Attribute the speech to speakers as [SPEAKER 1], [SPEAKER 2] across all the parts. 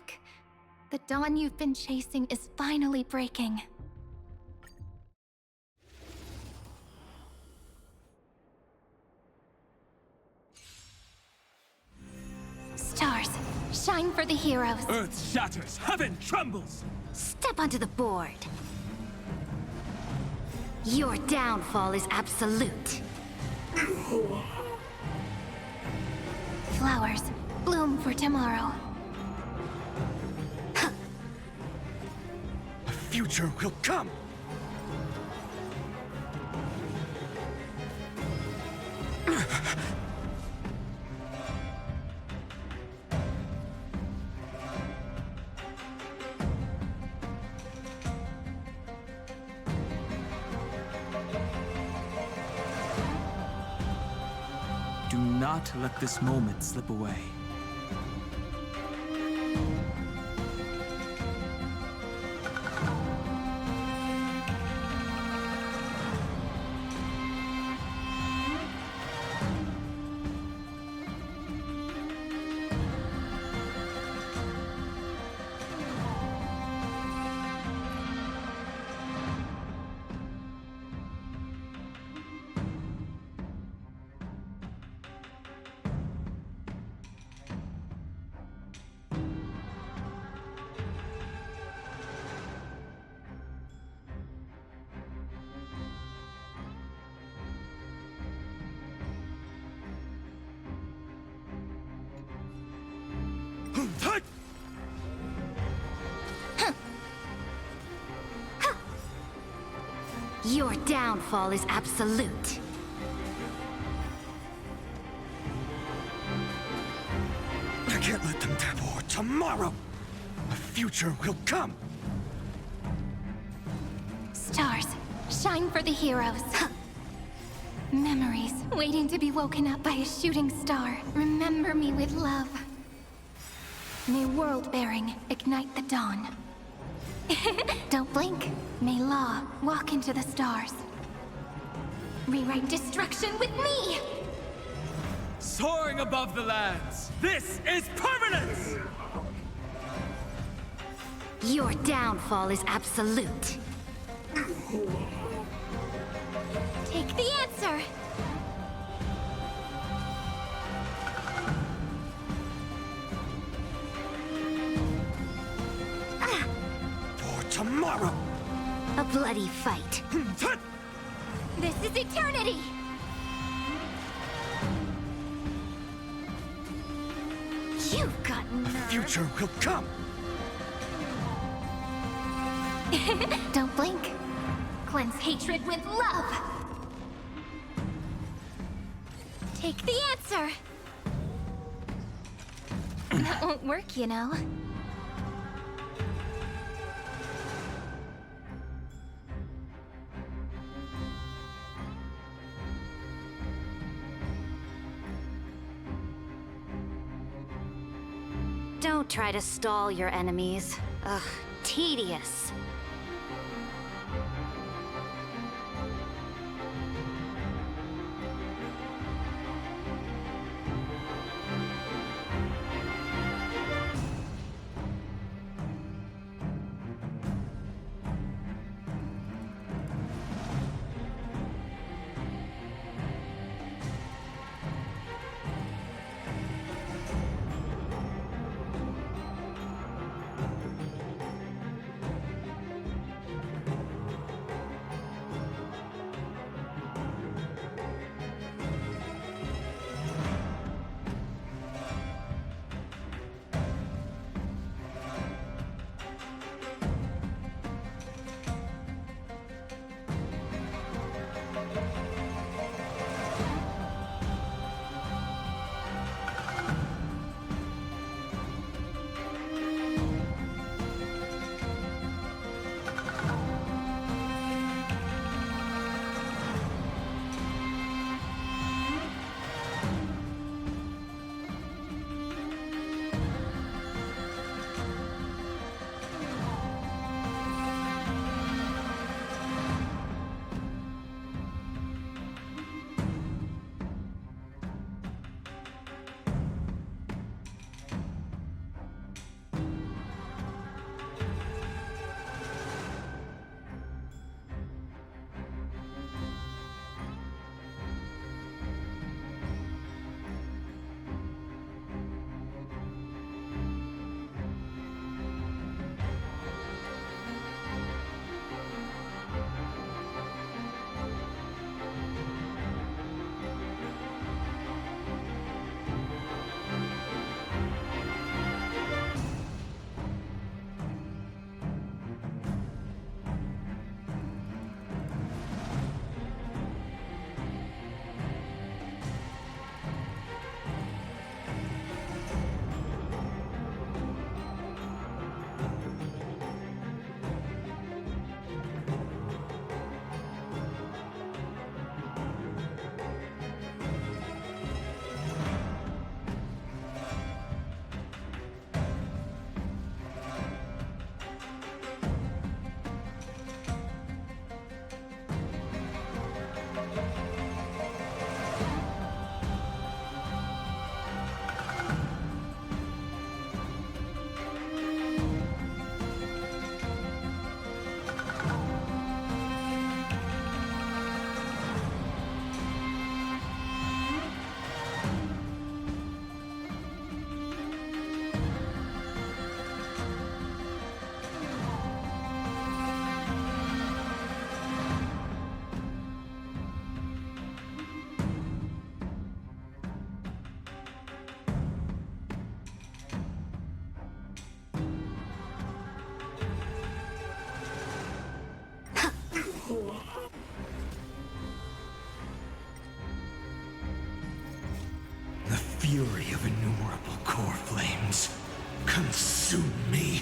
[SPEAKER 1] back. The dawn you've been chasing is finally breaking. Stars, shine for the heroes.
[SPEAKER 2] Earth shatters, heaven trembles!
[SPEAKER 3] Step onto the board. Your downfall is absolute.
[SPEAKER 1] Flowers, bloom for tomorrow.
[SPEAKER 2] A future will come! Do not let this moment slip away.
[SPEAKER 3] Your downfall is absolute.
[SPEAKER 2] I can't let them for tomorrow! A future will come!
[SPEAKER 1] Stars, shine for the heroes. Memories waiting to be woken up by a shooting star. Remember me with love. May world-bearing ignite the dawn. Don't blink. May law walk into the stars. Rewrite destruction with me!
[SPEAKER 2] Soaring above the lands, this is permanence!
[SPEAKER 3] Your downfall is absolute.
[SPEAKER 1] Take the answer!
[SPEAKER 2] For tomorrow!
[SPEAKER 3] A bloody fight.
[SPEAKER 1] This is eternity!
[SPEAKER 3] You've got nerve.
[SPEAKER 2] Future will come!
[SPEAKER 1] Don't blink. Cleanse hatred with love! Take the answer! That won't work, you know.
[SPEAKER 3] Don't try to stall your enemies. Ugh, tedious.
[SPEAKER 2] fury of innumerable core flames consume me.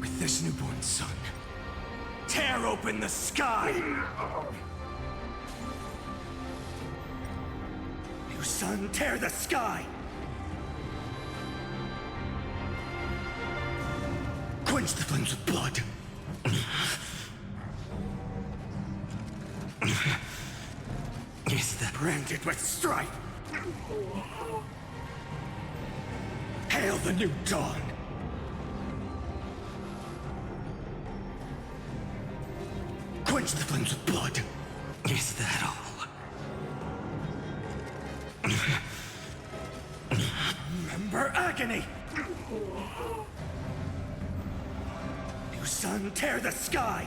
[SPEAKER 2] With this newborn sun, tear open the sky! New sun, tear the sky! Quench the flames with blood! Is that branded with strife? Hail the new dawn! Quench the flames with blood. Is that all? Remember agony! New sun, tear the sky!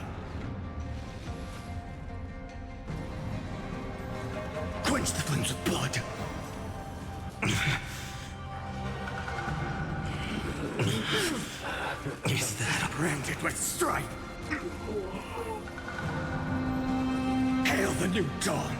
[SPEAKER 2] Quench the flames with blood. Is that branded with strife? Hail the new dawn!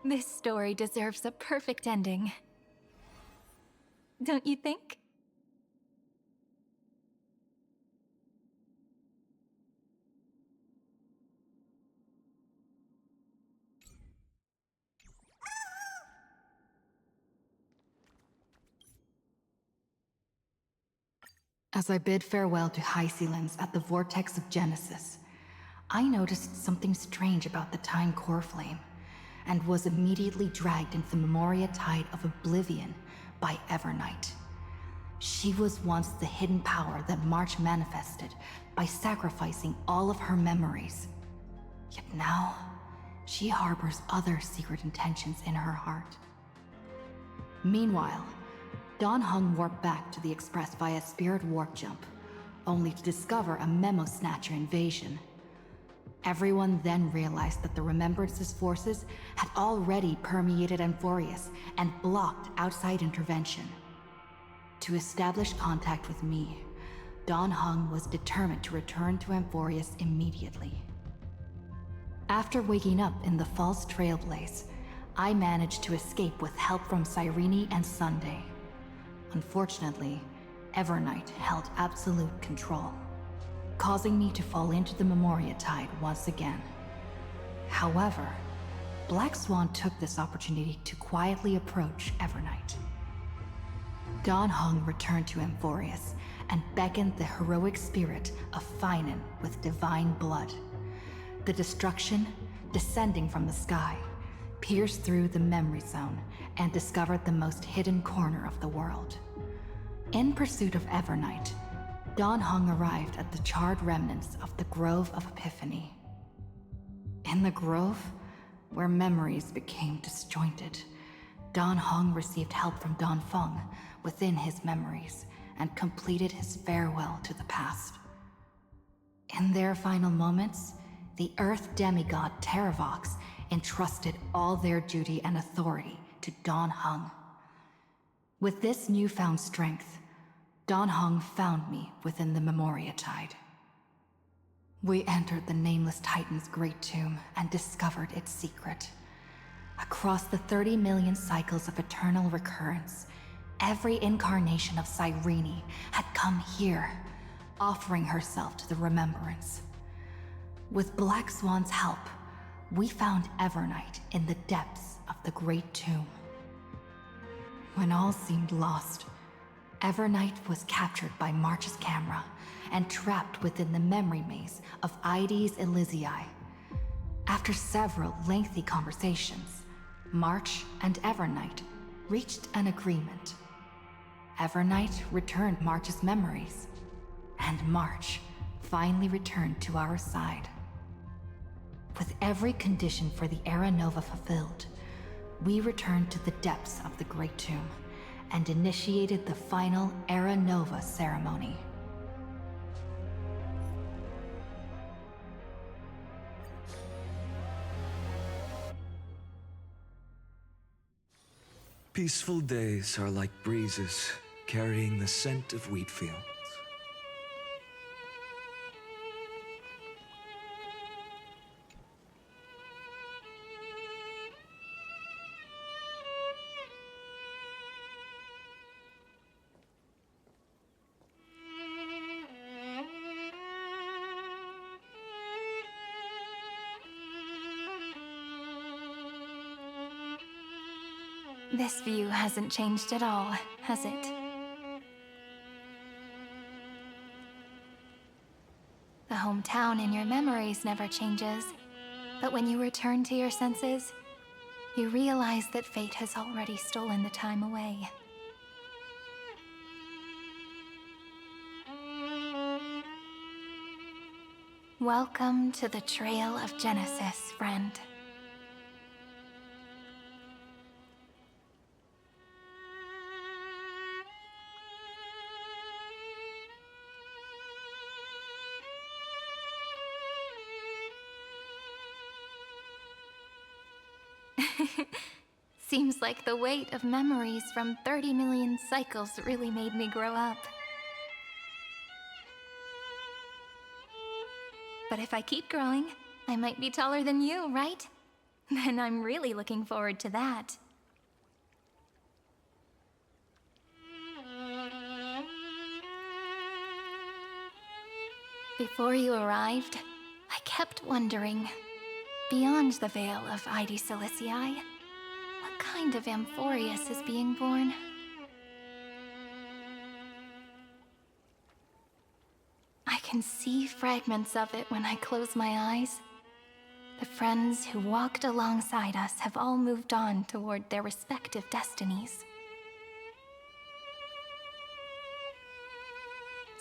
[SPEAKER 1] This story deserves a perfect ending. Don't you think?
[SPEAKER 4] As I bid farewell to High Sealants at the Vortex of Genesis, I noticed something strange about the Time Core Flame, and was immediately dragged into the Memoria Tide of Oblivion by Evernight. She was once the hidden power that March manifested by sacrificing all of her memories. Yet now, she harbors other secret intentions in her heart. Meanwhile, Dawn Hung warped back to the Express via Spirit Warp Jump, only to discover a Memo Snatcher invasion. Everyone then realized that the Remembrance's forces had already permeated Amorpheus and blocked outside intervention. To establish contact with me, Dawn Hung was determined to return to Amorpheus immediately. After waking up in the false Trailblaze, I managed to escape with help from Cyrene and Sunday. Unfortunately, Evernight held absolute control, causing me to fall into the Memoria Tide once again. However, Black Swan took this opportunity to quietly approach Evernight. Dawn Hung returned to Amorpheus and beckoned the heroic spirit of Finan with divine blood. The destruction, descending from the sky, pierced through the memory zone and discovered the most hidden corner of the world. In pursuit of Evernight, Dawn Hung arrived at the charred remnants of the Grove of Epiphany. In the grove, where memories became disjointed, Dawn Hung received help from Dawn Feng within his memories and completed his farewell to the past. In their final moments, the Earth demigod Terravox entrusted all their duty and authority to Dawn Hung. With this newfound strength, Dawn Hung found me within the Memoria Tide. We entered the Nameless Titan's great tomb and discovered its secret. Across the 30 million cycles of eternal recurrence, every incarnation of Cyrene had come here, offering herself to the Remembrance. With Black Swan's help, we found Evernight in the depths of the Great Tomb. When all seemed lost, Evernight was captured by March's camera and trapped within the memory maze of Ides Elysiae. After several lengthy conversations, March and Evernight reached an agreement. Evernight returned March's memories, and March finally returned to our side. With every condition for the Era Nova fulfilled, we returned to the depths of the Great Tomb and initiated the final Era Nova ceremony.
[SPEAKER 2] Peaceful days are like breezes carrying the scent of wheat fields.
[SPEAKER 1] This view hasn't changed at all, has it? The hometown in your memories never changes, but when you return to your senses, you realize that fate has already stolen the time away. Welcome to the Trail of Genesis, friend. Seems like the weight of memories from 30 million cycles really made me grow up. But if I keep growing, I might be taller than you, right? Then I'm really looking forward to that. Before you arrived, I kept wondering, beyond the veil of Ide Silicii, what kind of Amorpheus is being born? I can see fragments of it when I close my eyes. The friends who walked alongside us have all moved on toward their respective destinies.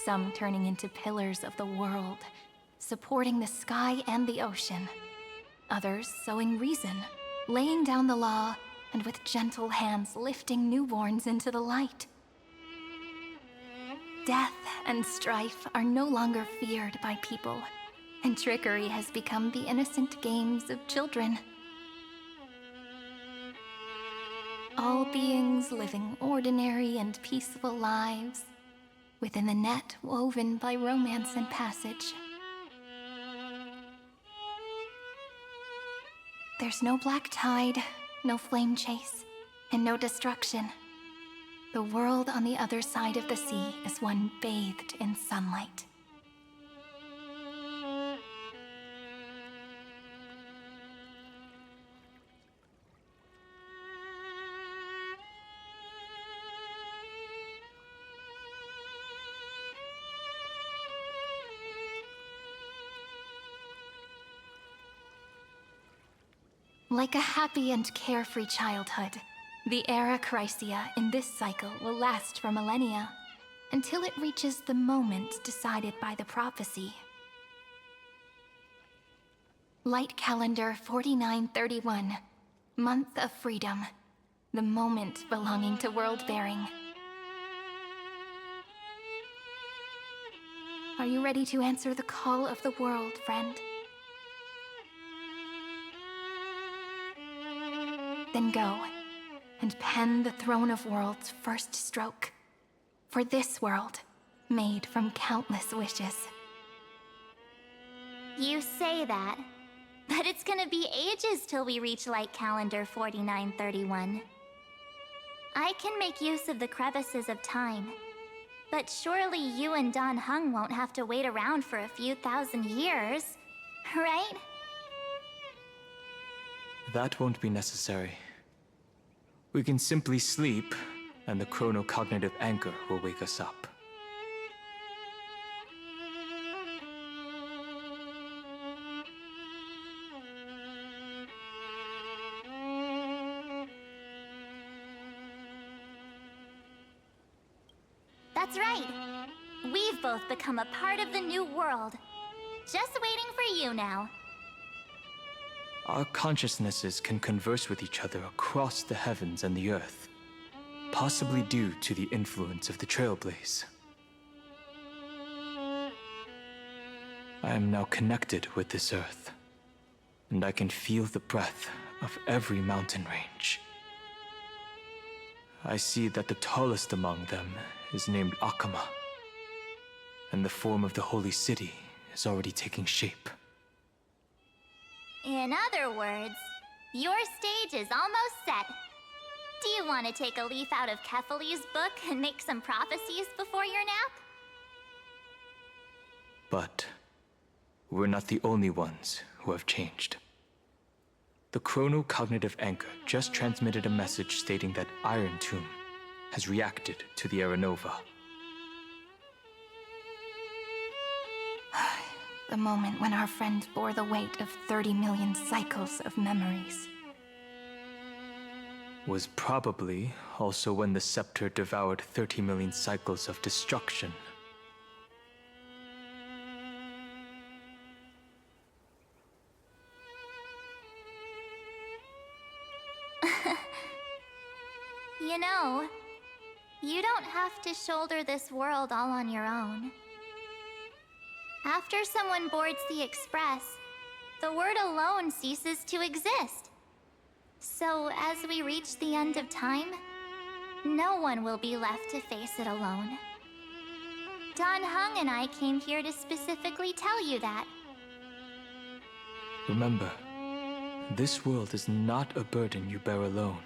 [SPEAKER 1] Some turning into pillars of the world, supporting the sky and the ocean. Others sowing reason, laying down the law, and with gentle hands lifting newborns into the light. Death and strife are no longer feared by people, and trickery has become the innocent games of children. All beings living ordinary and peaceful lives, within the net woven by romance and passage. There's no black tide, no flame chase, and no destruction. The world on the other side of the sea is one bathed in sunlight. Like a happy and carefree childhood, the era Chrysia in this cycle will last for millennia, until it reaches the moment decided by the prophecy. Light calendar 4931, month of freedom, the moment belonging to world-bearing. Are you ready to answer the call of the world, friend? Then go, and pen the Throne of Worlds' first stroke. For this world, made from countless wishes.
[SPEAKER 5] You say that, but it's gonna be ages till we reach Light Calendar 4931. I can make use of the crevices of time, but surely you and Dan Heng won't have to wait around for a few thousand years, right?
[SPEAKER 6] That won't be necessary. We can simply sleep, and the chronocognitive anchor will wake us up.
[SPEAKER 5] That's right. We've both become a part of the new world. Just waiting for you now.
[SPEAKER 6] Our consciousnesses can converse with each other across the heavens and the earth, possibly due to the influence of the Trailblaze. I am now connected with this earth, and I can feel the breath of every mountain range. I see that the tallest among them is named Akama, and the form of the holy city is already taking shape.
[SPEAKER 5] In other words, your stage is almost set. Do you want to take a leaf out of Kefali's book and make some prophecies before your nap?
[SPEAKER 6] But we're not the only ones who have changed. The chronocognitive anchor just transmitted a message stating that Iron Tomb has reacted to the Era Nova.
[SPEAKER 1] The moment when our friend bore the weight of 30 million cycles of memories.
[SPEAKER 6] Was probably also when the scepter devoured 30 million cycles of destruction.
[SPEAKER 5] You know, you don't have to shoulder this world all on your own. After someone boards the Express, the word alone ceases to exist. So as we reach the end of time, no one will be left to face it alone. Dan Heng and I came here to specifically tell you that.
[SPEAKER 6] Remember, This world is not a burden you bear alone.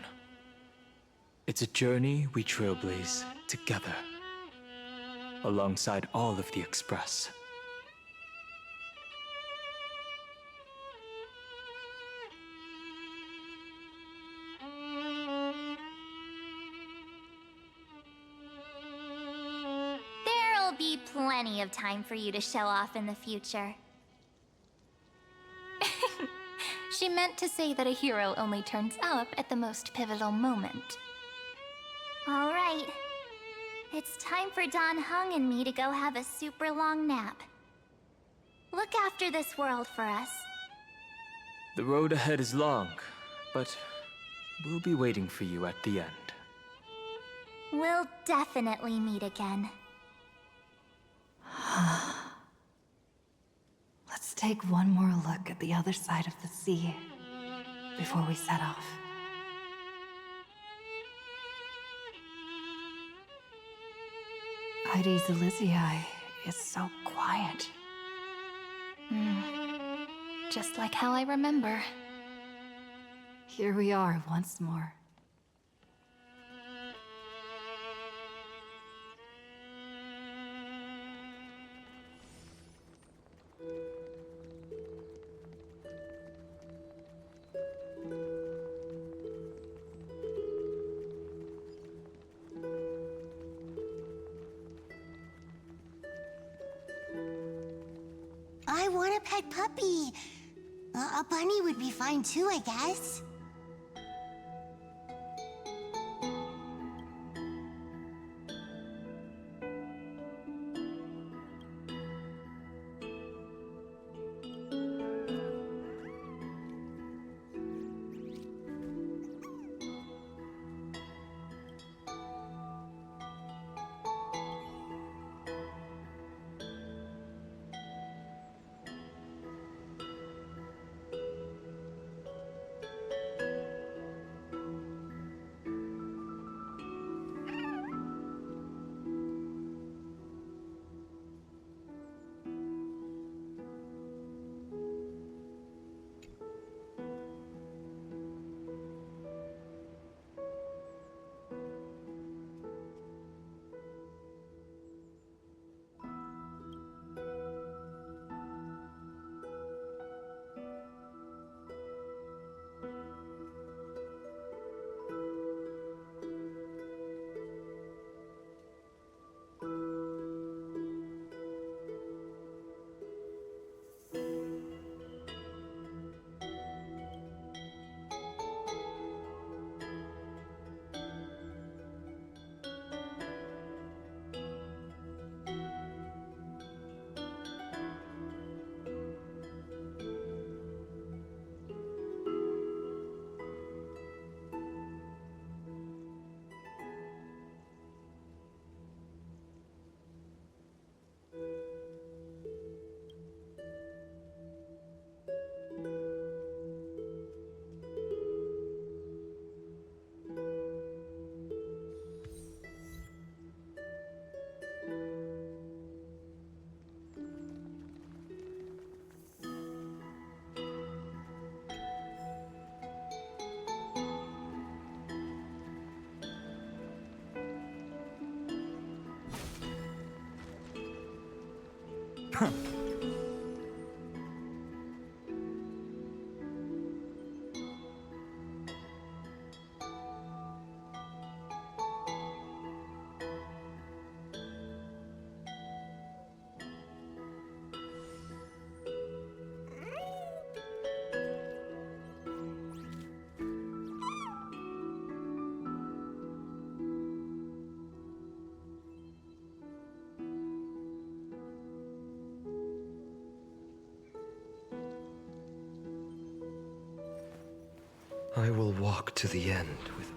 [SPEAKER 6] It's a journey we trailblaze together, alongside all of the Express.
[SPEAKER 5] There'll be plenty of time for you to show off in the future.
[SPEAKER 1] She meant to say that a hero only turns up at the most pivotal moment.
[SPEAKER 5] All right. It's time for Don Hung and me to go have a super long nap. Look after this world for us.
[SPEAKER 6] The road ahead is long, but we'll be waiting for you at the end.
[SPEAKER 5] We'll definitely meet again.
[SPEAKER 4] Let's take one more look at the other side of the sea before we set off. Heidi's Elysiae is so quiet.
[SPEAKER 1] Just like how I remember.
[SPEAKER 4] Here we are once more.
[SPEAKER 7] I want a pet puppy. A bunny would be fine too, I guess.
[SPEAKER 2] I will walk to the end with...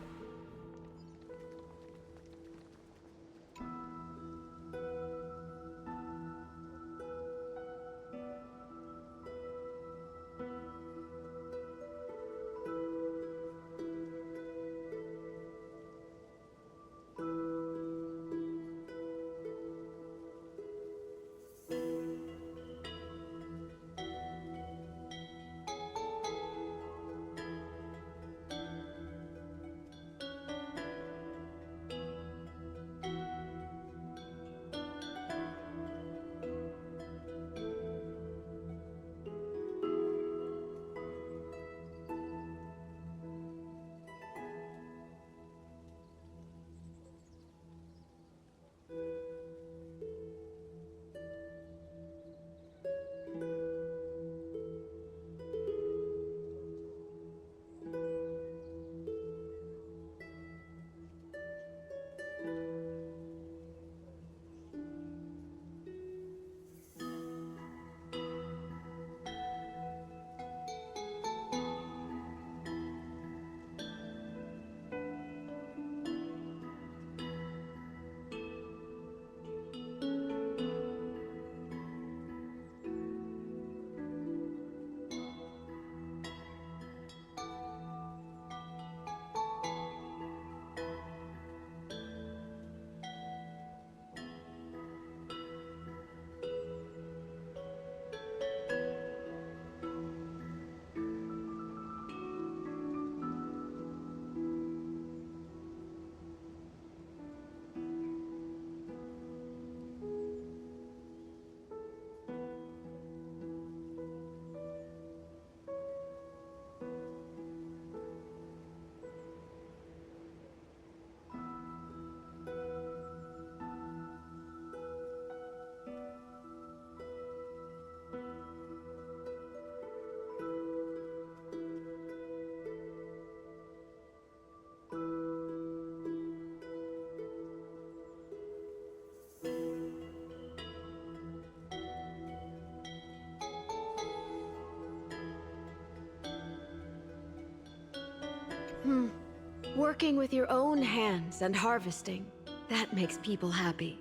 [SPEAKER 8] Working with your own hands and harvesting, that makes people happy.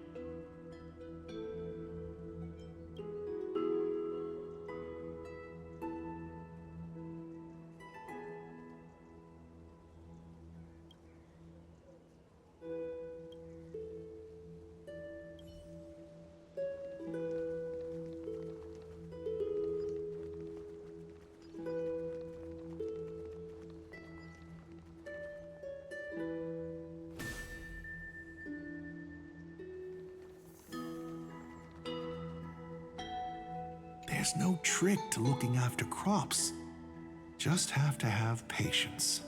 [SPEAKER 2] There's no trick to looking after crops. Just have to have patience.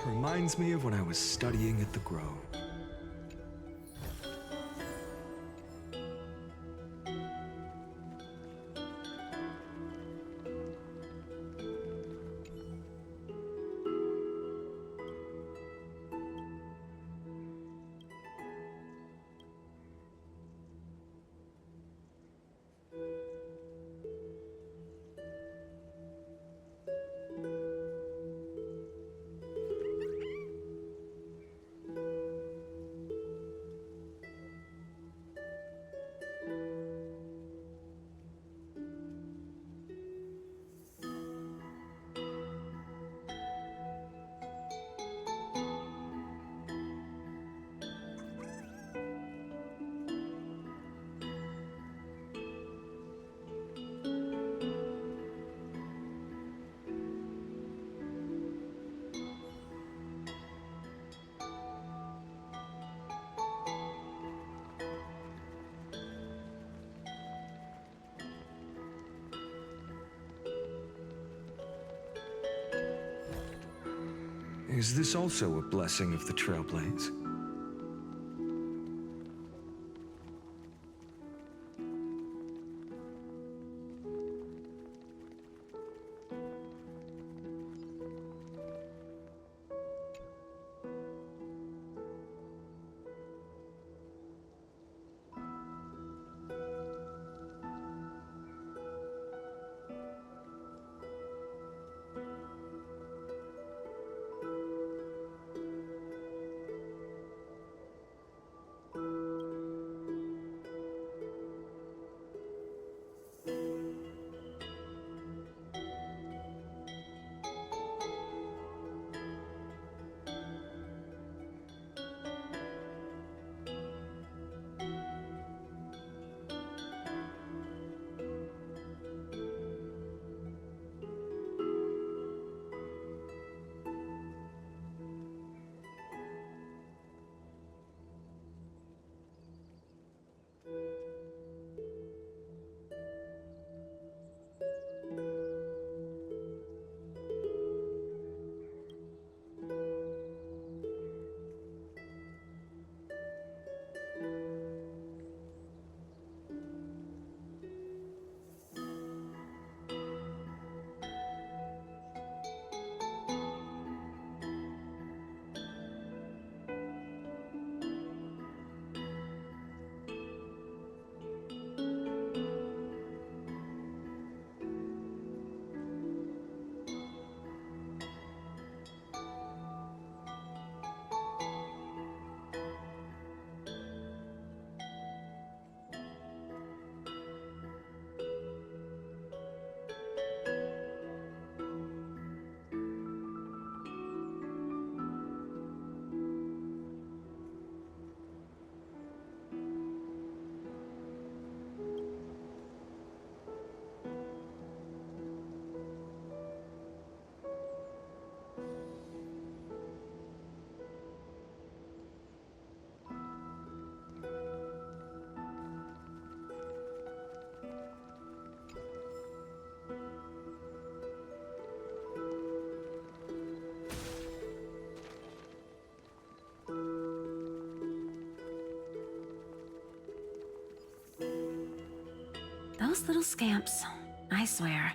[SPEAKER 2] Reminds me of when I was studying at the Grove. Is this also a blessing of the Trailblaze?
[SPEAKER 9] Those little scamps, I swear.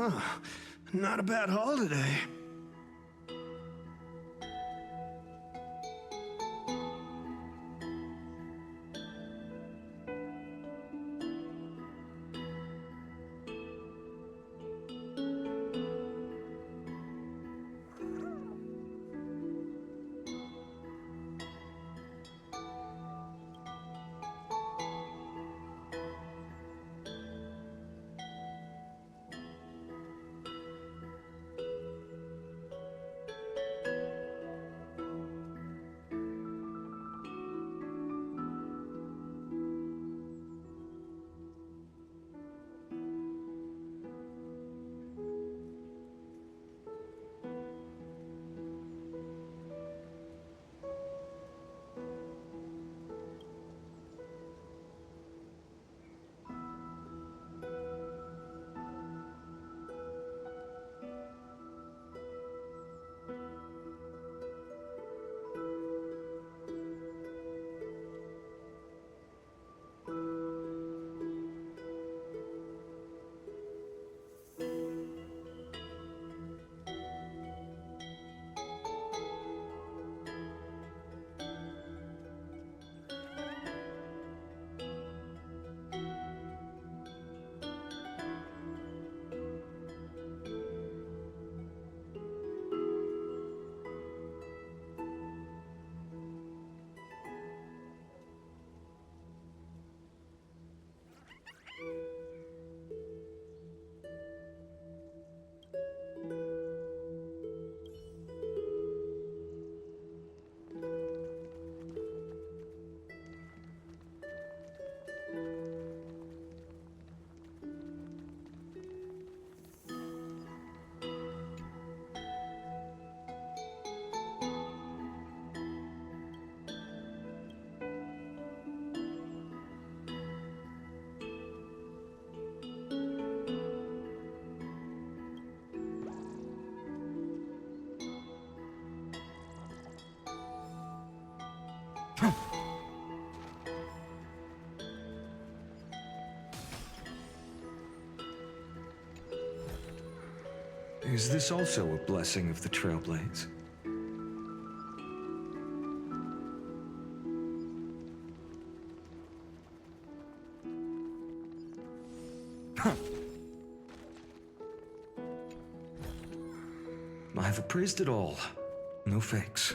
[SPEAKER 2] Huh. Not a bad haul today. Is this also a blessing of the Trailblaze? Huh. I've appraised it all. No fakes.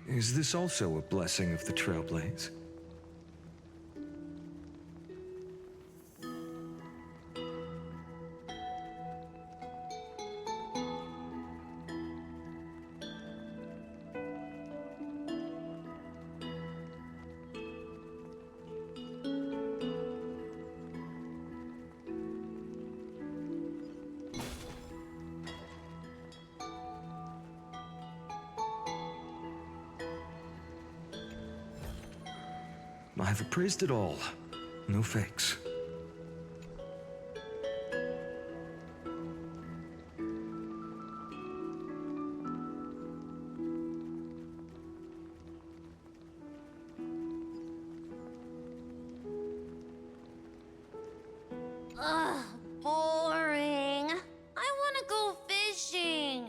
[SPEAKER 2] Is this also a blessing of the Trailblaze? I've appraised it all. No fakes.
[SPEAKER 3] Ugh, boring. I want to go fishing.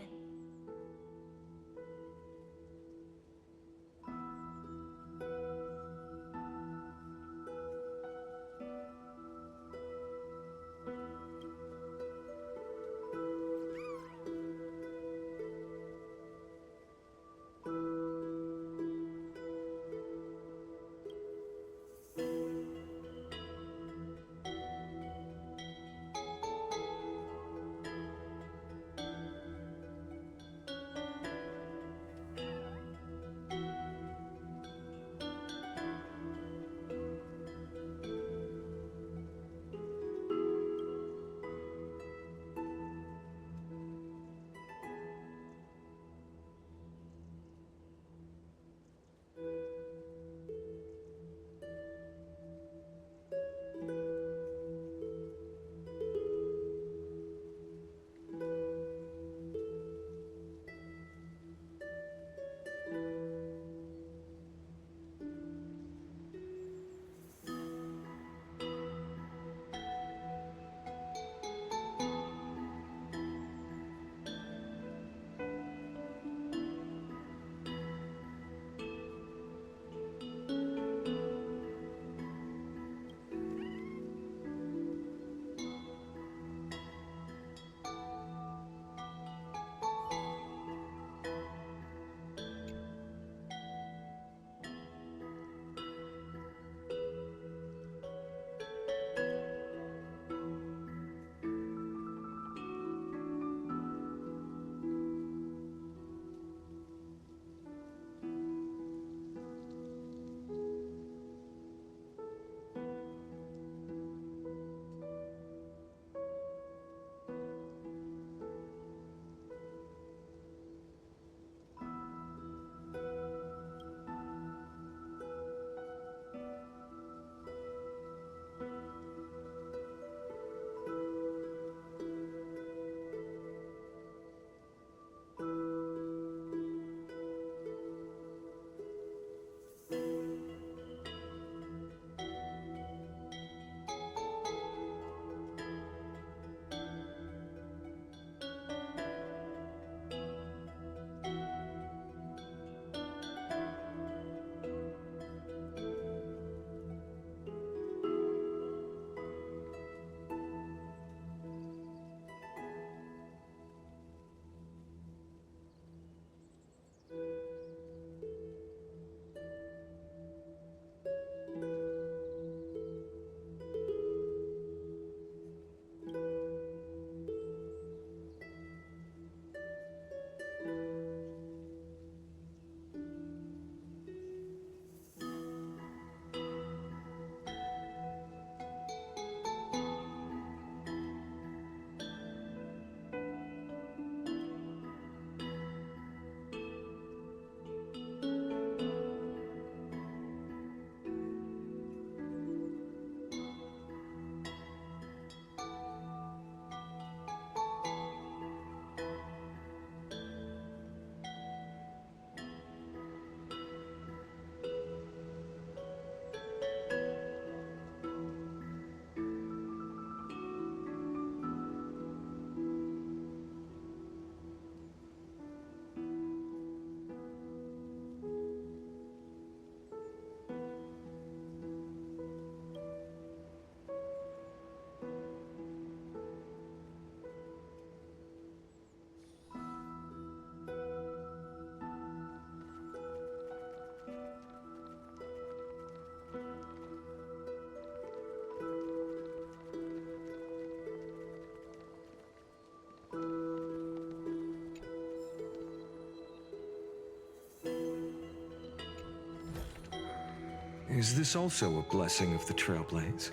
[SPEAKER 2] Is this also a blessing of the Trailblades?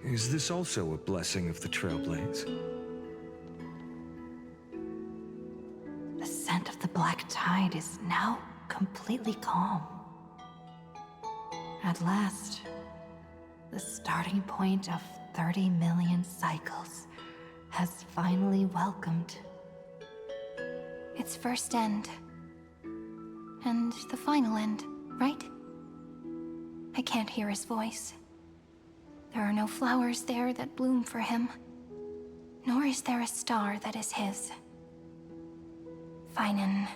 [SPEAKER 2] Is this also a blessing of the Trailblaze?
[SPEAKER 4] The scent of the Black Tide is now completely calm. At last, the starting point of 30 million cycles has finally welcomed.
[SPEAKER 1] Its first end. And the final end, right? I can't hear his voice. There are no flowers there that bloom for him, nor is there a star that is his. Finan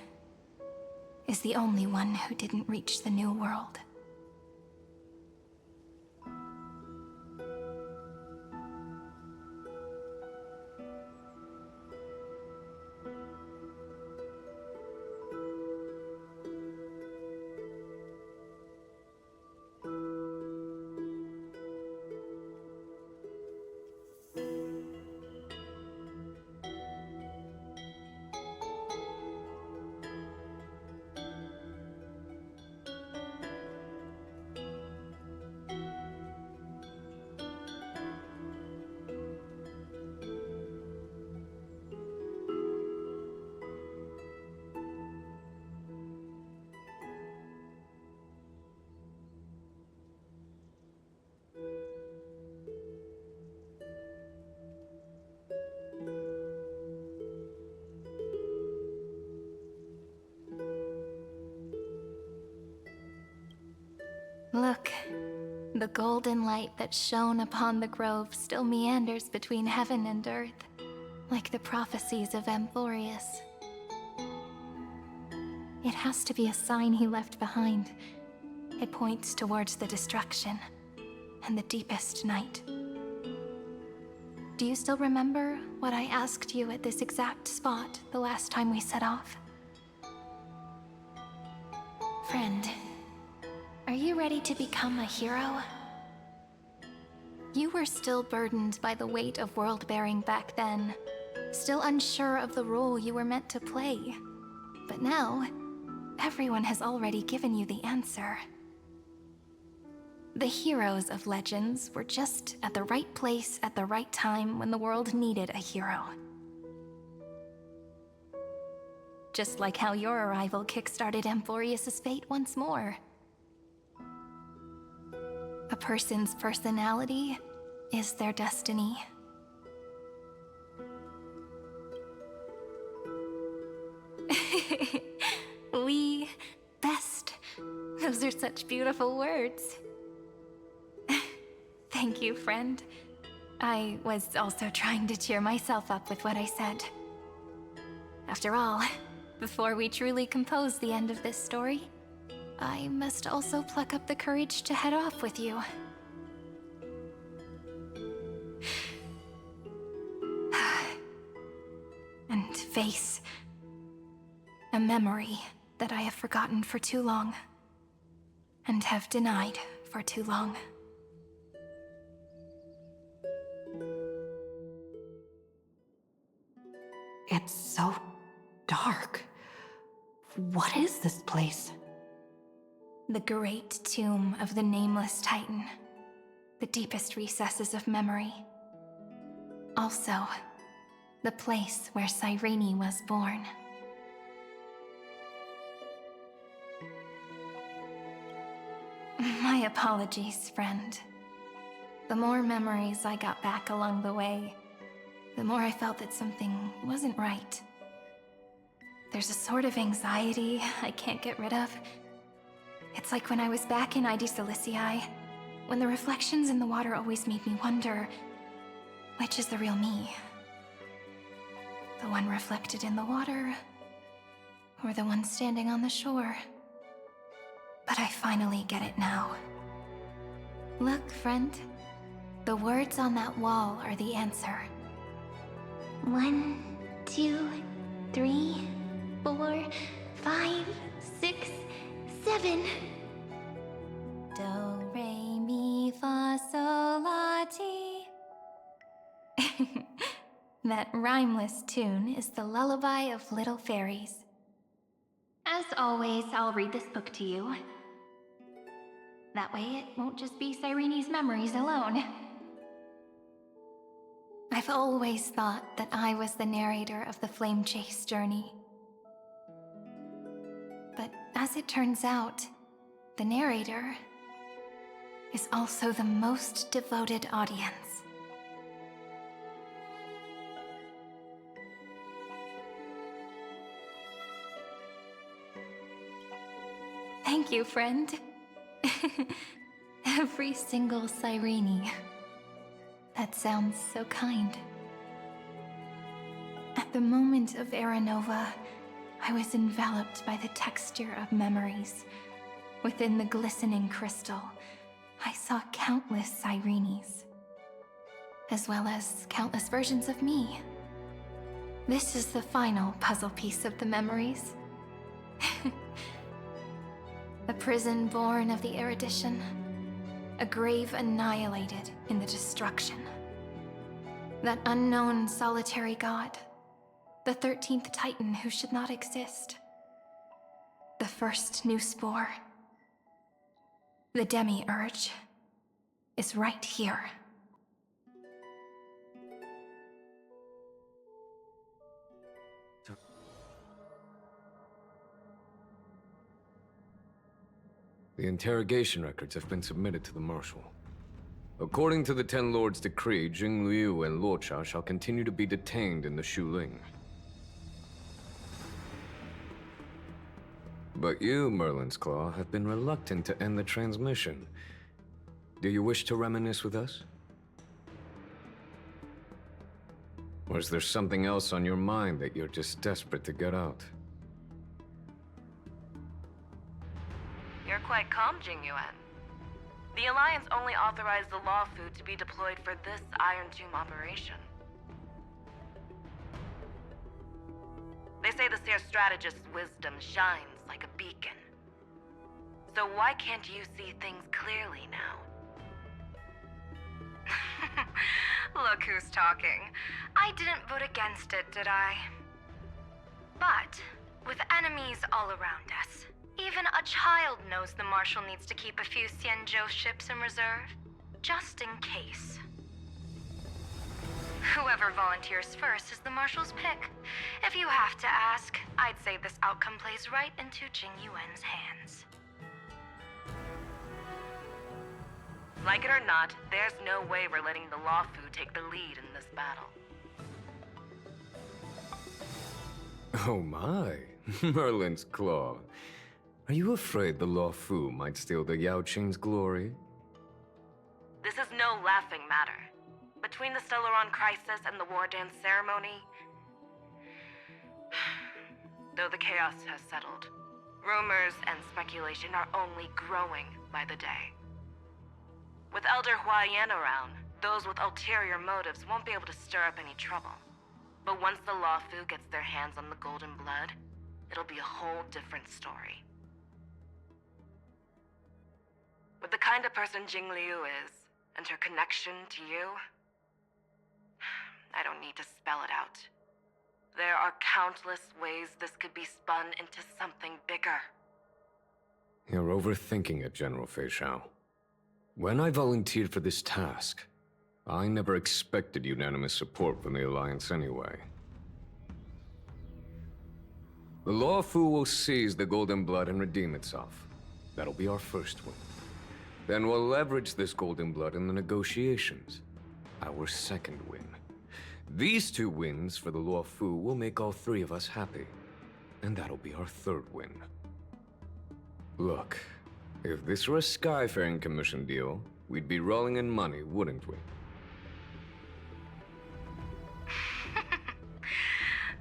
[SPEAKER 1] is the only one who didn't reach the New World. Look, the golden light that shone upon the grove still meanders between heaven and earth, like the prophecies of Amorpheus. It has to be a sign he left behind. It points towards the destruction and the deepest night. Do you still remember what I asked you at this exact spot the last time we set off? Friend, are you ready to become a hero? You were still burdened by the weight of world-bearing back then, still unsure of the role you were meant to play. But now, everyone has already given you the answer. The heroes of legends were just at the right place at the right time when the world needed a hero. Just like how your arrival kickstarted Amorpheus' fate once more. A person's personality is their destiny. We best. Those are such beautiful words. Thank you, friend. I was also trying to cheer myself up with what I said. After all, before we truly compose the end of this story, I must also pluck up the courage to head off with you. And face a memory that I have forgotten for too long, and have denied for too long.
[SPEAKER 4] It's so dark. What is this place?
[SPEAKER 1] The great tomb of the Nameless Titan. The deepest recesses of memory. Also, the place where Cyrene was born. My apologies, friend. The more memories I got back along the way, the more I felt that something wasn't right. There's a sort of anxiety I can't get rid of. It's like when I was back in ID Silicii, when the reflections in the water always made me wonder, which is the real me? The one reflected in the water, or the one standing on the shore? But I finally get it now. Look, friend. The words on that wall are the answer.
[SPEAKER 5] 1, 2, 3, 4, 5, 6, 7.
[SPEAKER 1] Do, re, mi, fa, sol, la, ti. That rhymeless tune is the lullaby of little fairies. As always, I'll read this book to you. That way it won't just be Cyrene's memories alone. I've always thought that I was the narrator of the Flame Chase journey. But as it turns out, the narrator is also the most devoted audience. Thank you, friend. Every single Cyrene. That sounds so kind. At the moment of Era Nova, I was enveloped by the texture of memories. Within the glistening crystal, I saw countless Cyrenes, as well as countless versions of me. This is the final puzzle piece of the memories. A prison born of the erudition. A grave annihilated in the destruction. That unknown solitary god. The 13th Titan who should not exist. The first new spore. The Demi-Urge is right here.
[SPEAKER 10] The interrogation records have been submitted to the Marshal. According to the Ten Lords' decree, Jing Liu and Luocha shall continue to be detained in the Shuling. But you, Merlin's Claw, have been reluctant to end the transmission. Do you wish to reminisce with us? Or is there something else on your mind that you're just desperate to get out?
[SPEAKER 11] You're quite calm, Jingyuan. The Alliance only authorized the Law Food to be deployed for this Iron Tomb operation. They say the Seer Strategist's wisdom shines like a beacon. So why can't you see things clearly now? Look who's talking. I didn't vote against it, did I? But, with enemies all around us, even a child knows the Marshal needs to keep a few Xianzhou ships in reserve, just in case. Whoever volunteers first is the Marshal's pick. If you have to ask, I'd say this outcome plays right into Jingyuan's hands. Like it or not, there's no way we're letting the Law Food take the lead in this battle.
[SPEAKER 10] Oh my, Merlin's Claw. Are you afraid the Law Fu might steal the Yao Qing's glory?
[SPEAKER 11] This is no laughing matter. Between the Stellaron crisis and the War Dance ceremony, though the chaos has settled, rumors and speculation are only growing by the day. With Elder Huaiyan around, those with ulterior motives won't be able to stir up any trouble. But once the Law Fu gets their hands on the Golden Blood, it'll be a whole different story. With the kind of person Jing Liu is, and her connection to you, I don't need to spell it out. There are countless ways this could be spun into something bigger.
[SPEAKER 10] You're overthinking it, General Fei Shao. When I volunteered for this task, I never expected unanimous support from the Alliance anyway. The Law Fu will seize the Golden Blood and redeem itself. That'll be our first win. Then we'll leverage this Golden Blood in the negotiations. Our second win. These two wins for the Law Fu will make all three of us happy. And that'll be our third win. Look, if this were a Skyfaring Commission deal, we'd be rolling in money, wouldn't we?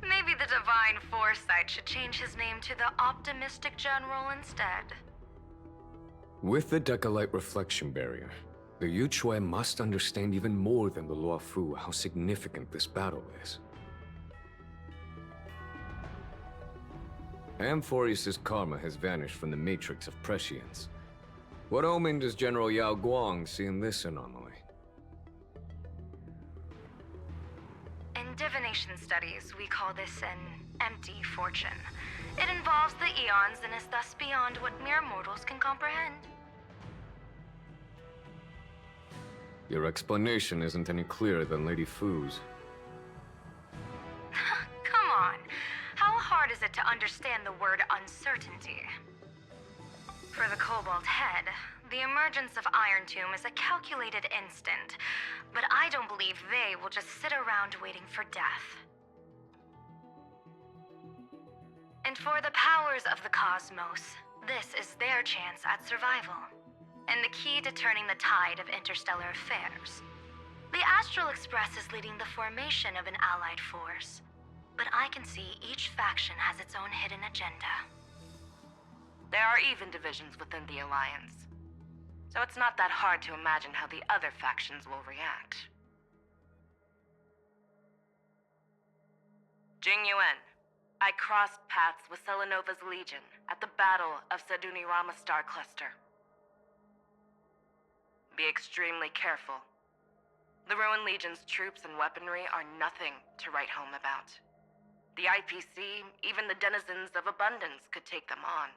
[SPEAKER 11] Maybe the Divine Foresight should change his name to the Optimistic General instead.
[SPEAKER 10] With the Decalite Reflection Barrier, the Yuchuan must understand even more than the Law Fu how significant this battle is. Amorpheus' karma has vanished from the matrix of prescience. What omen does General Yao Guang see in this anomaly?
[SPEAKER 11] In divination studies, we call this an empty fortune. It involves the eons and is thus beyond what mere mortals can comprehend.
[SPEAKER 10] Your explanation isn't any clearer than Lady Fu's.
[SPEAKER 11] Come on. How hard is it to understand the word uncertainty? For the Cobalt Head, the emergence of Iron Tomb is a calculated instant, but I don't believe they will just sit around waiting for death. And for the powers of the cosmos, this is their chance at survival, and the key to turning the tide of interstellar affairs. The Astral Express is leading the formation of an allied force, but I can see each faction has its own hidden agenda. There are even divisions within the Alliance, so it's not that hard to imagine how the other factions will react. Jing Yuan, I crossed paths with Selenova's Legion at the Battle of Sedunirama Star Cluster. Be extremely careful. The Ruined Legion's troops and weaponry are nothing to write home about. The IPC, even the denizens of Abundance, could take them on.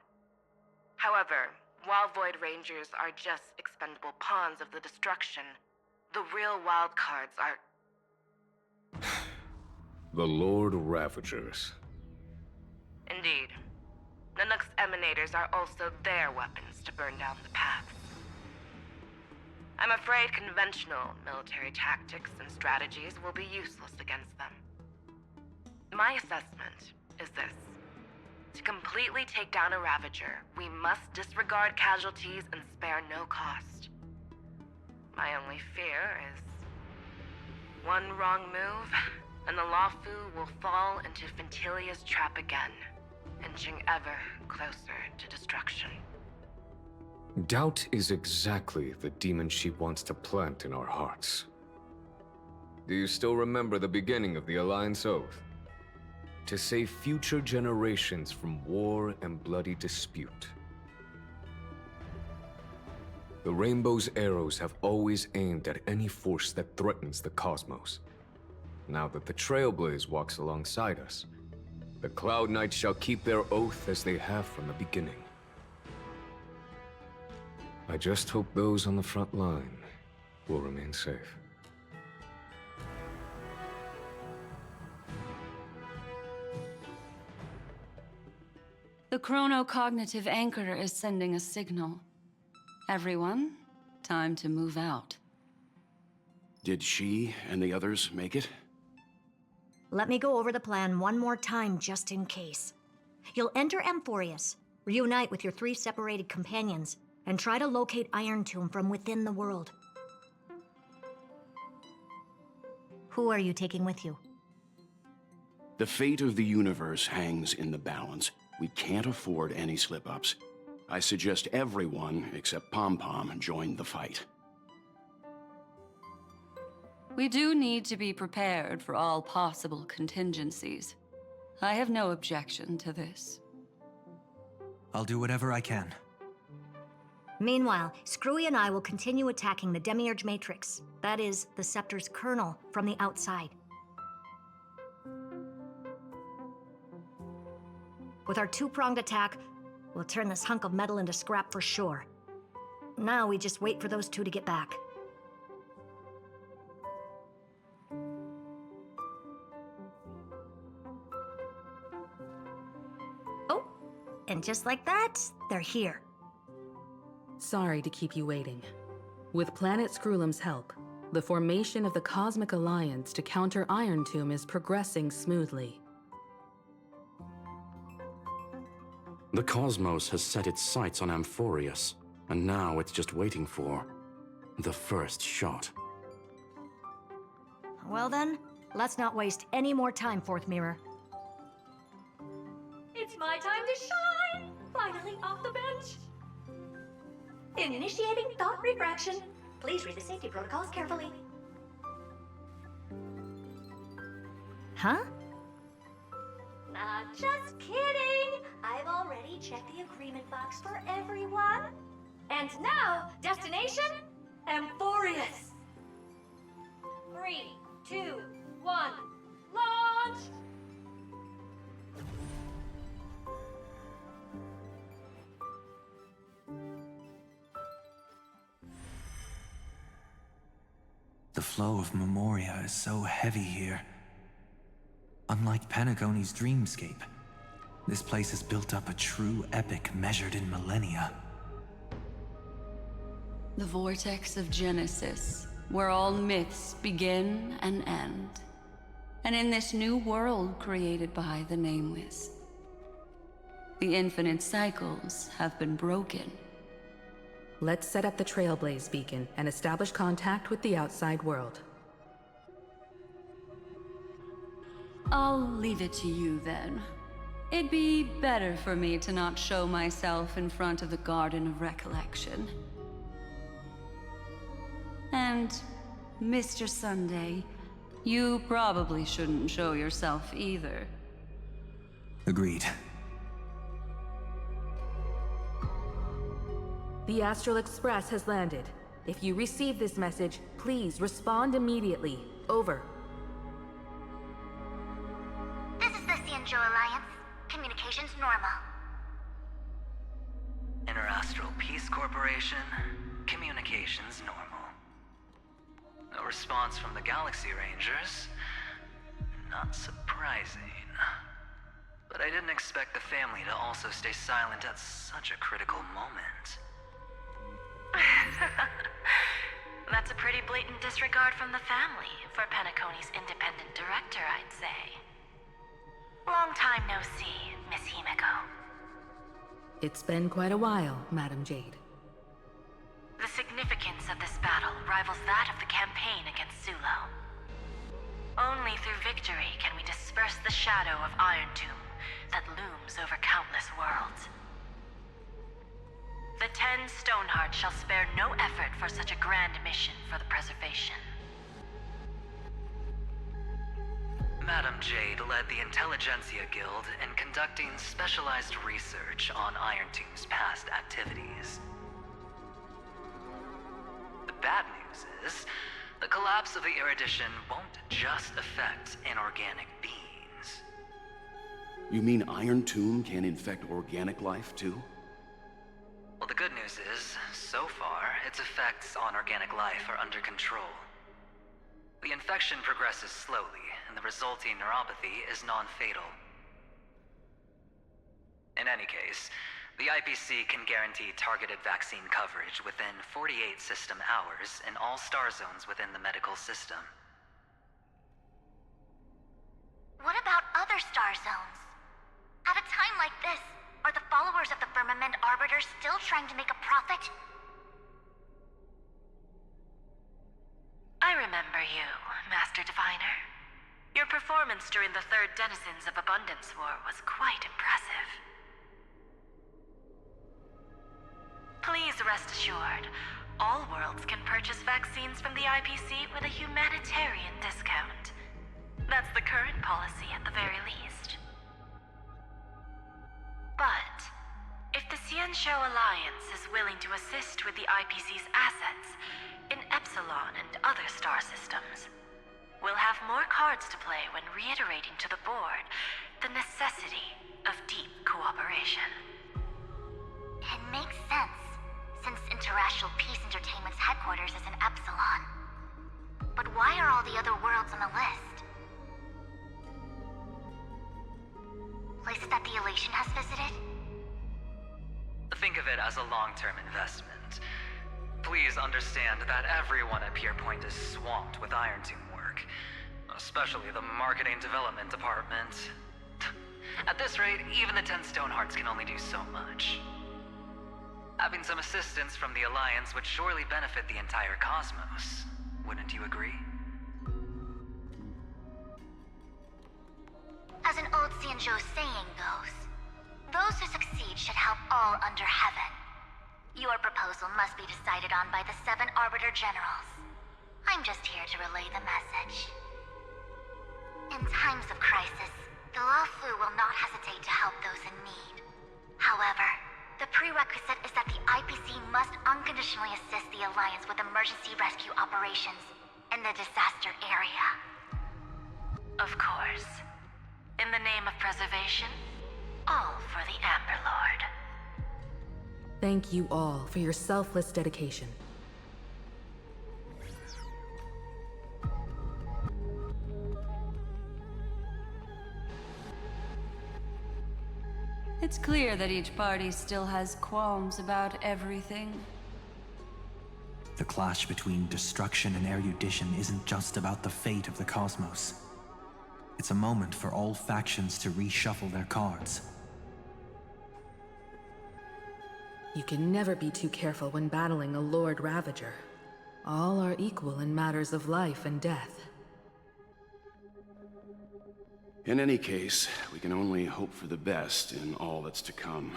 [SPEAKER 11] However, while Void Rangers are just expendable pawns of the destruction, the real wild cards are...
[SPEAKER 10] The Lord Ravagers.
[SPEAKER 11] Indeed. Nanook's emanators are also their weapons to burn down the paths. I'm afraid conventional military tactics and strategies will be useless against them. My assessment is this. To completely take down a Ravager, we must disregard casualties and spare no cost. My only fear is... one wrong move, and the Lawfu will fall into Ventilia's trap again, inching ever closer to destruction.
[SPEAKER 10] Doubt is exactly the demon she wants to plant in our hearts. Do you still remember the beginning of the Alliance Oath? To save future generations from war and bloody dispute. The Rainbow's arrows have always aimed at any force that threatens the cosmos. Now that the Trailblaze walks alongside us, the Cloud Knights shall keep their oath as they have from the beginning. I just hope those on the front line will remain safe.
[SPEAKER 12] The chronocognitive anchor is sending a signal. Everyone, time to move out.
[SPEAKER 13] Did she and the others make it?
[SPEAKER 14] Let me go over the plan one more time just in case. You'll enter Amorpheus, reunite with your 3 separated companions, and try to locate Iron Tomb from within the world. Who are you taking with you?
[SPEAKER 13] The fate of the universe hangs in the balance. We can't afford any slip-ups. I suggest everyone, except Pom-Pom, join the fight.
[SPEAKER 12] We do need to be prepared for all possible contingencies. I have no objection to this.
[SPEAKER 2] I'll do whatever I can.
[SPEAKER 14] Meanwhile, Screwy and I will continue attacking the Demiurge Matrix. That is, the Scepter's kernel from the outside. With our 2-pronged attack, we'll turn this hunk of metal into scrap for sure. Now we just wait for those 2 to get back. Oh, and just like that, they're here.
[SPEAKER 9] Sorry to keep you waiting. With Planet Screwlum's help, the formation of the Cosmic Alliance to counter Iron Tomb is progressing smoothly.
[SPEAKER 13] The cosmos has set its sights on Amorpheus, and now it's just waiting for the first shot.
[SPEAKER 14] Well then, let's not waste any more time, Fourth Mirror.
[SPEAKER 15] It's my time to shine! Finally off the bench! Initiating thought refraction. Please read the safety protocols carefully.
[SPEAKER 14] Huh?
[SPEAKER 15] Not just kidding! I've already checked the agreement box for everyone. And now, destination? Amorpheus! 3, 2, 1, launch!
[SPEAKER 2] The flow of Memoria is so heavy here. Unlike Panagone's dreamscape, this place has built up a true epic measured in millennia.
[SPEAKER 12] The vortex of Genesis, where all myths begin and end. And in this new world created by the Nameless, the infinite cycles have been broken.
[SPEAKER 9] Let's set up the Trailblaze beacon and establish contact with the outside world.
[SPEAKER 12] I'll leave it to you then. It'd be better for me to not show myself in front of the Garden of Recollection. And, Mr. Sunday, you probably shouldn't show yourself either.
[SPEAKER 2] Agreed.
[SPEAKER 9] The Astral Express has landed. If you receive this message, please respond immediately. Over.
[SPEAKER 5] This is the Xianzhou Alliance. Communications normal.
[SPEAKER 16] Interastral Peace Corporation. Communications normal. No response from the Galaxy Rangers. Not surprising. But I didn't expect the family to also stay silent at such a critical moment.
[SPEAKER 11] That's a pretty blatant disregard from the family for Panacone's independent director, I'd say. Long time no see, Miss Himiko.
[SPEAKER 9] It's been quite a while, Madam Jade.
[SPEAKER 11] The significance of this battle rivals that of the campaign against Zulo. Only through victory can we disperse the shadow of Iron Tomb that looms over countless worlds. The 10 Stonehearts shall spare no effort for such a grand mission for the preservation.
[SPEAKER 16] Madam Jade led the Intelligentsia Guild in conducting specialized research on Iron Tomb's past activities. The bad news is, the collapse of the Erudition won't just affect inorganic beings.
[SPEAKER 13] You mean Iron Tomb can infect organic life, too?
[SPEAKER 16] Well, the good news is, so far, its effects on organic life are under control. The infection progresses slowly, and the resulting neuropathy is non-fatal. In any case, the IPC can guarantee targeted vaccine coverage within 48 system hours in all star zones within the medical system.
[SPEAKER 5] What about other star zones? At a time like this, are the followers of the Firmament Arbiters still trying to make a profit?
[SPEAKER 11] I remember you, Master Diviner. Your performance during the Third Denizens of Abundance War was quite impressive. Please rest assured, all worlds can purchase vaccines from the IPC with a humanitarian discount. That's the current policy at the very least. But, if the Xianzhou Alliance is willing to assist with the IPC's assets in Epsilon and other star systems, we'll have more cards to play when reiterating to the board the necessity of deep cooperation.
[SPEAKER 5] It makes sense, since Interastral Peace Entertainment's headquarters is in Epsilon. But why are all the other worlds on the list? Places that the Elation has visited?
[SPEAKER 16] Think of it as a long-term investment. Please understand that everyone at Pierpoint is swamped with Iron Tomb work, especially the marketing development department. At this rate, even the 10 Stonehearts can only do so much. Having some assistance from the Alliance would surely benefit the entire cosmos. Wouldn't you agree?
[SPEAKER 5] As an old Xianzhou saying goes, those who succeed should help all under heaven. Your proposal must be decided on by the 7 Arbiter Generals. I'm just here to relay the message. In times of crisis, the Luofu will not hesitate to help those in need. However, the prerequisite is that the IPC must unconditionally assist the Alliance with emergency rescue operations in the disaster area.
[SPEAKER 11] Of course. In the name of preservation, all for the Amber Lord.
[SPEAKER 9] Thank you all for your selfless dedication.
[SPEAKER 12] It's clear that each party still has qualms about everything.
[SPEAKER 2] The clash between destruction and erudition isn't just about the fate of the cosmos. It's a moment for all factions to reshuffle their cards.
[SPEAKER 9] You can never be too careful when battling a Lord Ravager. All are equal in matters of life and death.
[SPEAKER 13] In any case, we can only hope for the best in all that's to come.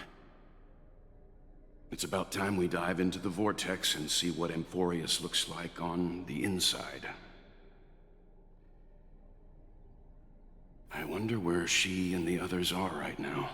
[SPEAKER 13] It's about time we dive into the vortex and see what Amorpheus looks like on the inside. I wonder where she and the others are right now.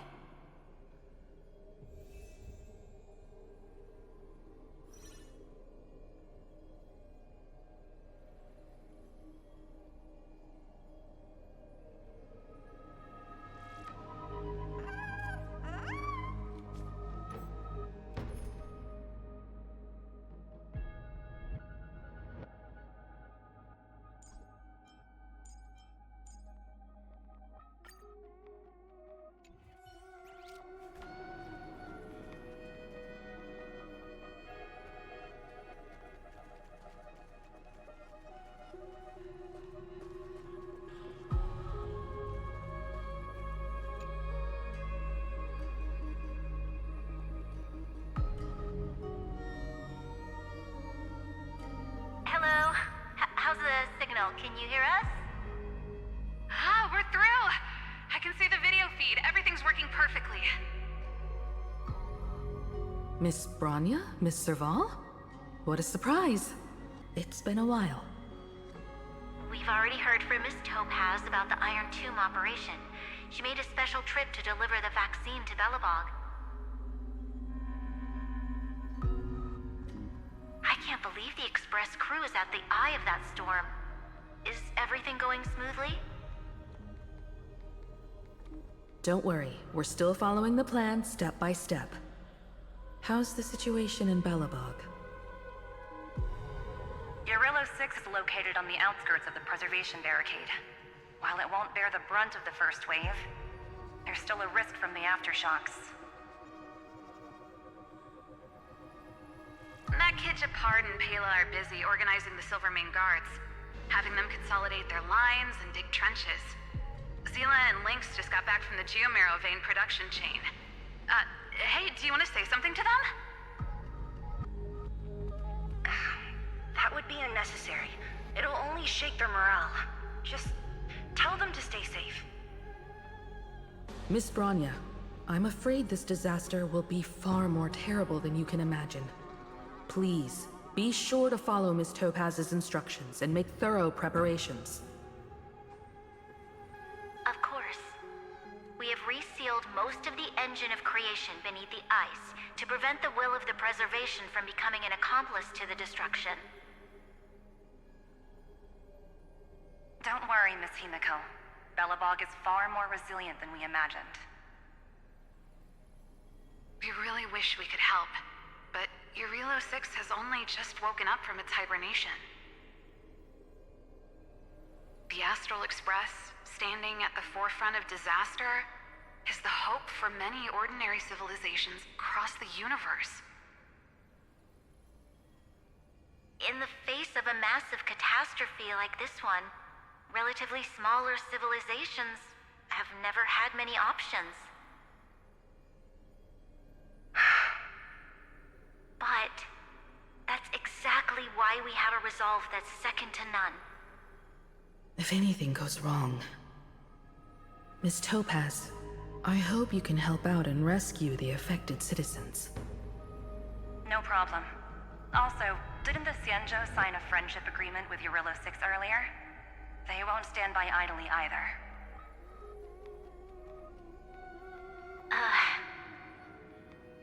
[SPEAKER 5] Can you hear us?
[SPEAKER 11] Ah, we're through! I can see the video feed. Everything's working perfectly.
[SPEAKER 9] Miss Bronya? Miss Serval? What a surprise. It's been a while.
[SPEAKER 5] We've already heard from Miss Topaz about the Iron Tomb operation. She made a special trip to deliver the vaccine to Belobog. I can't believe the Express crew is at the eye of that storm. Is everything going smoothly?
[SPEAKER 9] Don't worry, we're still following the plan step by step. How's the situation in Belobog?
[SPEAKER 17] Urillo 6 is located on the outskirts of the preservation barricade. While it won't bear the brunt of the first wave, there's still a risk from the aftershocks.
[SPEAKER 11] Matt Kitchapard and Pela are busy organizing the Silvermane Guards, having them consolidate their lines and dig trenches. Zila and Lynx just got back from the Geomarrow vein production chain. Hey, do you want to say something to them?
[SPEAKER 17] That would be unnecessary. It'll only shake their morale. Just tell them to stay safe.
[SPEAKER 9] Miss Bronya, I'm afraid this disaster will be far more terrible than you can imagine. Please, be sure to follow Miss Topaz's instructions and make thorough preparations.
[SPEAKER 5] Of course. We have resealed most of the engine of creation beneath the ice to prevent the will of the preservation from becoming an accomplice to the destruction.
[SPEAKER 17] Don't worry, Miss Himiko. Belobog is far more resilient than we imagined.
[SPEAKER 11] We really wish we could help, but Urillo 6 has only just woken up from its hibernation. The Astral Express, standing at the forefront of disaster, is the hope for many ordinary civilizations across the universe.
[SPEAKER 5] In the face of a massive catastrophe like this one, relatively smaller civilizations have never had many options. But that's exactly why we have a resolve that's second to none.
[SPEAKER 9] If anything goes wrong... Miss Topaz, I hope you can help out and rescue the affected citizens.
[SPEAKER 17] No problem. Also, didn't the Xianzhou sign a friendship agreement with Urillo 6 earlier? They won't stand by idly either.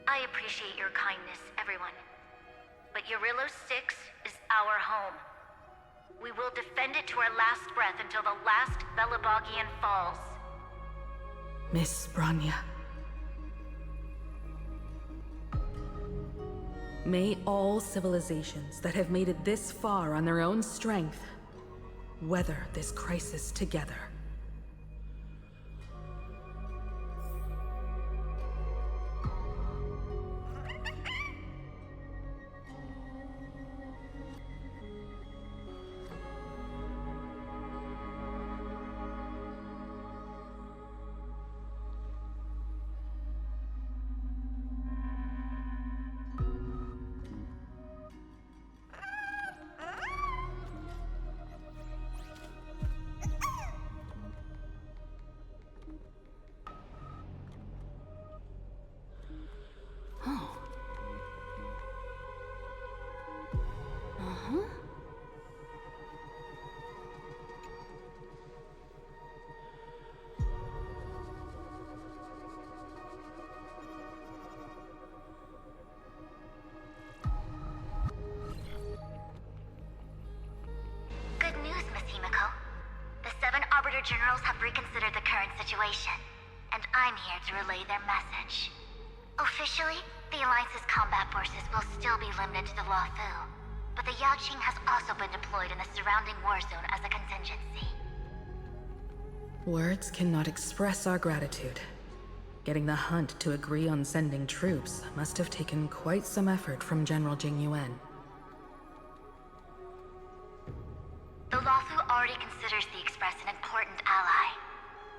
[SPEAKER 5] I appreciate your kindness, everyone. But Urillo 6 is our home. We will defend it to our last breath until the last Belobogian falls.
[SPEAKER 9] Miss Bronya. May all civilizations that have made it this far on their own strength weather this crisis together.
[SPEAKER 5] your generals have reconsidered the current situation, and I'm here to relay their message. Officially, the Alliance's combat forces will still be limited to the Luofu, but the Yaoqing has also been deployed in the surrounding war zone as a contingency.
[SPEAKER 9] Words cannot express our gratitude. Getting the Hunt to agree on sending troops must have taken quite some effort from General Jing Yuan.
[SPEAKER 5] The Luofu already considers the Express an important ally.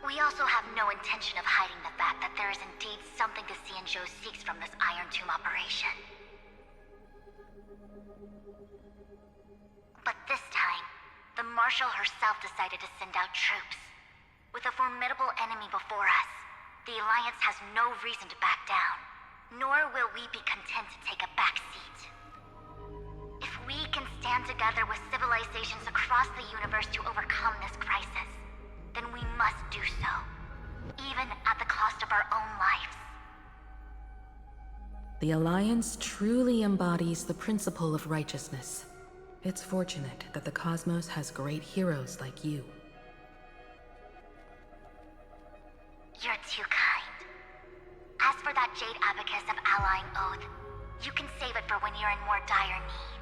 [SPEAKER 5] We also have no intention of hiding the fact that there is indeed something the Xianzhou seeks from this Iron Tomb operation. But this time, the Marshal herself decided to send out troops. With a formidable enemy before us, the Alliance has no reason to back down, nor will we be content to take a back seat. If we can stand together with civilizations across the universe to overcome this crisis, then we must do so, even at the cost of our own lives.
[SPEAKER 9] The Alliance truly embodies the principle of righteousness. It's fortunate that the cosmos has great heroes like you.
[SPEAKER 5] You're too kind. As for that Jade Abacus of Allying Oath, you can save it for when you're in more dire need.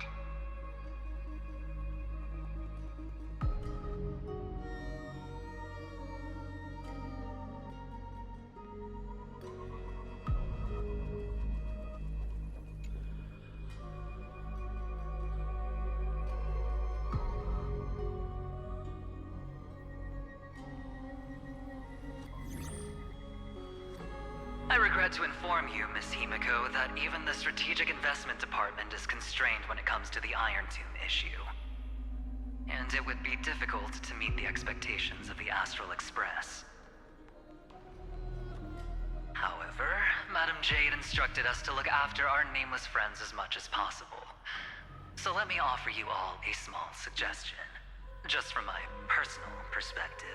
[SPEAKER 16] I regret to inform you, Miss Himiko, that even the Strategic Investment Department is constrained when it comes to the Iron Tomb issue. And it would be difficult to meet the expectations of the Astral Express. However, Madam Jade instructed us to look after our nameless friends as much as possible. So let me offer you all a small suggestion, just from my personal perspective.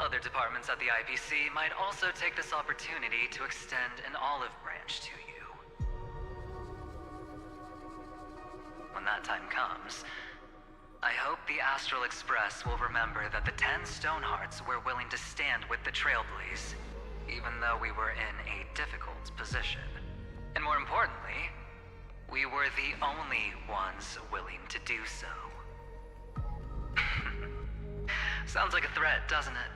[SPEAKER 16] Other departments at the IPC might also take this opportunity to extend an olive branch to you. When that time comes, I hope the Astral Express will remember that the 10 Stonehearts were willing to stand with the Trailblaze, even though we were in a difficult position. And more importantly, we were the only ones willing to do so. Sounds like a threat, doesn't it?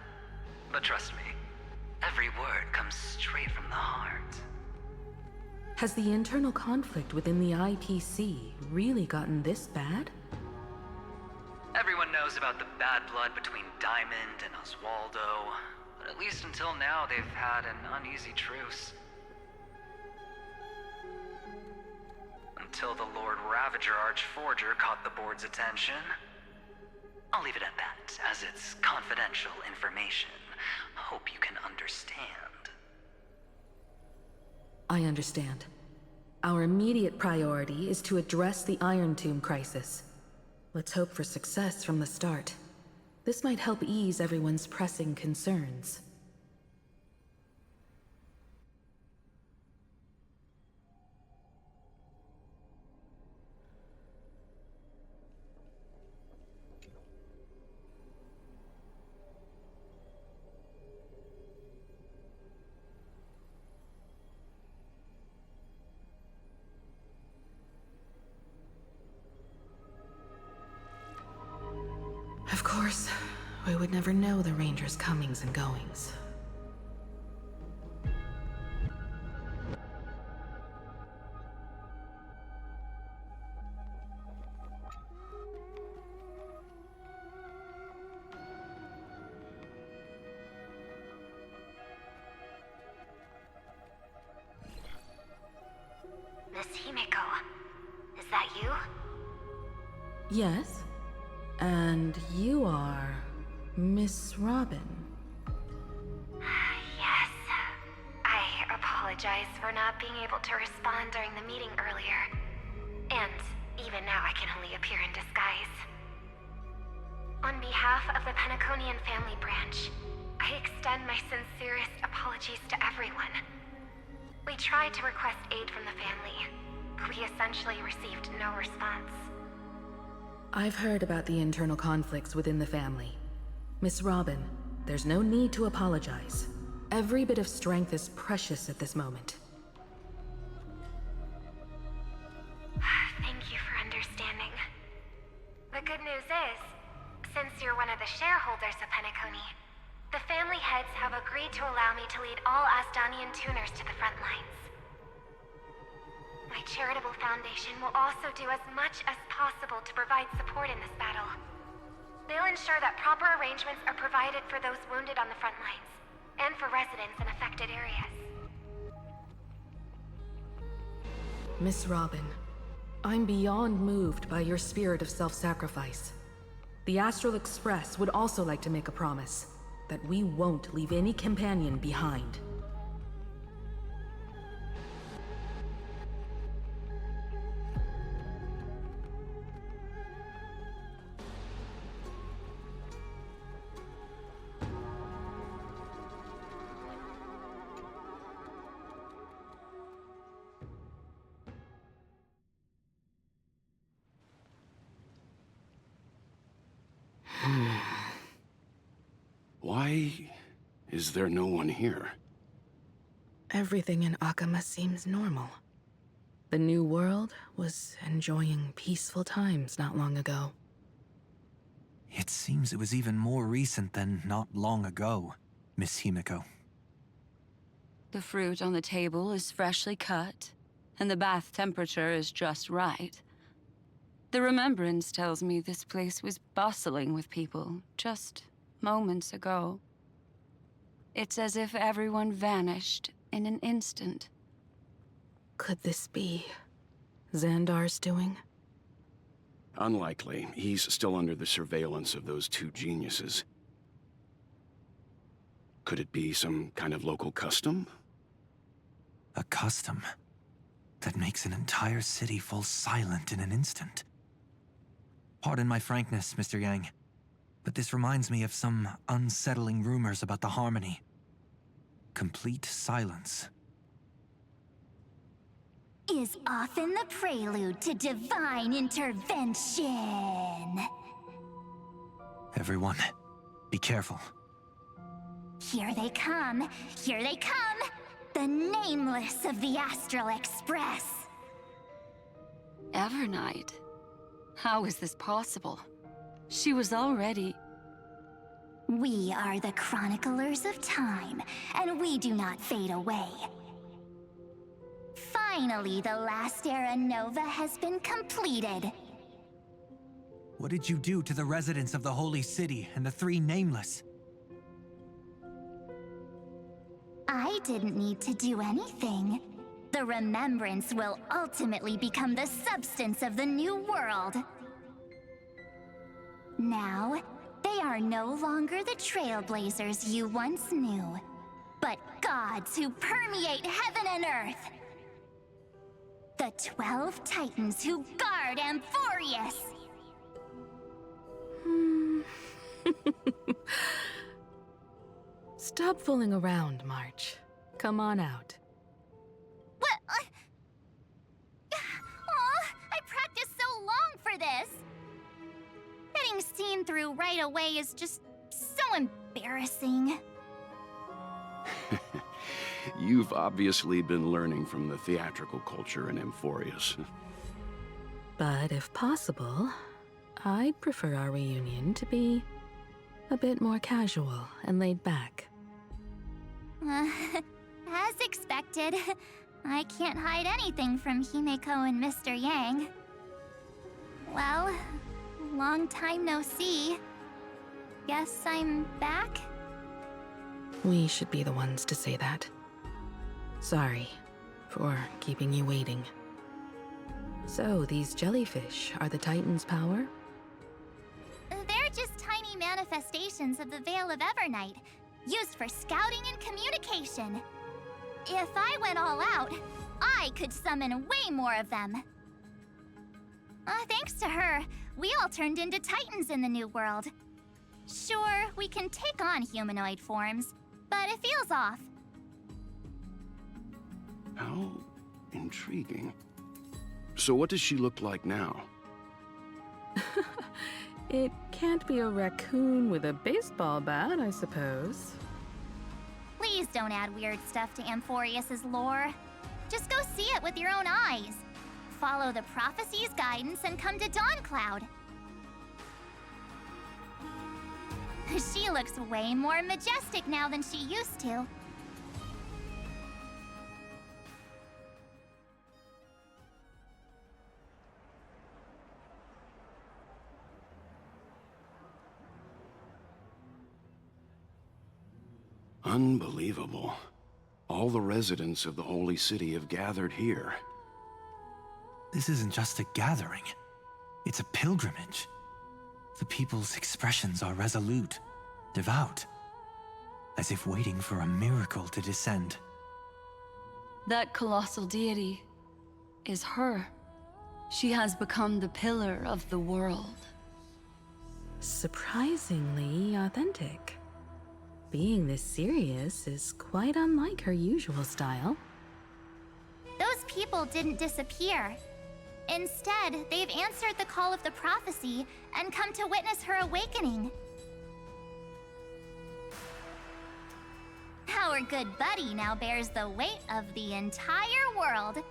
[SPEAKER 16] But trust me, every word comes straight from the heart.
[SPEAKER 9] Has the internal conflict within the IPC really gotten this bad?
[SPEAKER 16] Everyone knows about the bad blood between Diamond and Oswaldo, but at least until now they've had an uneasy truce. Until the Lord Ravager Archforger caught the board's attention. I'll leave it at that, as it's confidential information. Hope you can understand.
[SPEAKER 9] I understand. Our immediate priority is to address the Iron Tomb crisis. Let's hope for success from the start. This might help ease everyone's pressing concerns. Of course, we would never know the Ranger's comings and goings.
[SPEAKER 5] Miss Himiko, is that you?
[SPEAKER 9] Yes? And you are Miss Robin.
[SPEAKER 18] Yes. I apologize for not being able to respond during the meeting earlier. And even now I can only appear in disguise. On behalf of the Penaconian family branch, I extend my sincerest apologies to everyone. We tried to request aid from the family, but we essentially received no response.
[SPEAKER 9] I've heard about the internal conflicts within the family. Miss Robin, there's no need to apologize. Every bit of strength is precious at this moment.
[SPEAKER 18] Thank you for understanding. The good news is, since you're one of the shareholders of Penacony, the family heads have agreed to allow me to lead all Astonian tuners to the front lines. My charitable foundation will also do as much as possible to provide support in this battle. They'll ensure that proper arrangements are provided for those wounded on the front lines, and for residents in affected areas.
[SPEAKER 9] Miss Robin, I'm beyond moved by your spirit of self-sacrifice. The Astral Express would also like to make a promise that we won't leave any companion behind.
[SPEAKER 13] Why is there no one here?
[SPEAKER 9] Everything in Akama seems normal. The New World was enjoying peaceful times not long ago.
[SPEAKER 2] It seems it was even more recent than not long ago, Miss Himiko.
[SPEAKER 12] The fruit on the table is freshly cut, and the bath temperature is just right. The remembrance tells me this place was bustling with people just moments ago. It's as if everyone vanished in an instant.
[SPEAKER 9] Could this be Xandar's doing?
[SPEAKER 13] Unlikely. He's still under the surveillance of those two geniuses. Could it be some kind of local custom?
[SPEAKER 2] A custom that makes an entire city fall silent in an instant. Pardon my frankness, Mr. Yang, but this reminds me of some unsettling rumors about the Harmony. Complete silence
[SPEAKER 5] is often the prelude to divine intervention.
[SPEAKER 2] Everyone, be careful.
[SPEAKER 5] Here they come! Here they come! The Nameless of the Astral Express!
[SPEAKER 12] Evernight? How is this possible? She was already...
[SPEAKER 5] We are the Chroniclers of Time, and we do not fade away. Finally, the last era Nova has been completed.
[SPEAKER 2] What did you do to the residents of the Holy City and the three Nameless?
[SPEAKER 5] I didn't need to do anything. The remembrance will ultimately become the substance of the new world. Now, they are no longer the trailblazers you once knew, but gods who permeate heaven and earth. The 12 Titans who guard Amorpheus.
[SPEAKER 9] Stop fooling around, March. Come on out.
[SPEAKER 5] What? Aw, I practiced so long for this. Getting seen through right away is just so embarrassing.
[SPEAKER 13] You've obviously been learning from the theatrical culture in Amorpheus.
[SPEAKER 9] But if possible, I'd prefer our reunion to be a bit more casual and laid back.
[SPEAKER 5] As expected, I can't hide anything from Himiko and Mr. Yang. Well, long time no see. Guess I'm back?
[SPEAKER 9] We should be the ones to say that. Sorry for keeping you waiting. So, these jellyfish are the Titan's power?
[SPEAKER 5] They're just tiny manifestations of the Veil of Evernight, used for scouting and communication. If I went all out, I could summon way more of them. Thanks to her, we all turned into Titans in the New World. Sure, we can take on humanoid forms, but it feels off.
[SPEAKER 13] How intriguing. So what does she look like now?
[SPEAKER 9] It can't be a raccoon with a baseball bat, I suppose.
[SPEAKER 5] Please don't add weird stuff to Amorpheus's lore. Just go see it with your own eyes. Follow the prophecy's guidance and come to Dawncloud. She looks way more majestic now than she used to.
[SPEAKER 13] Unbelievable. All the residents of the Holy City have gathered here.
[SPEAKER 2] This isn't just a gathering. It's a pilgrimage. The people's expressions are resolute, devout, as if waiting for a miracle to descend.
[SPEAKER 12] That colossal deity is her. She has become the pillar of the world.
[SPEAKER 9] Surprisingly authentic. Being this serious is quite unlike her usual style.
[SPEAKER 5] Those people didn't disappear. Instead, they've answered the call of the prophecy and come to witness her awakening. Our good buddy now bears the weight of the entire world,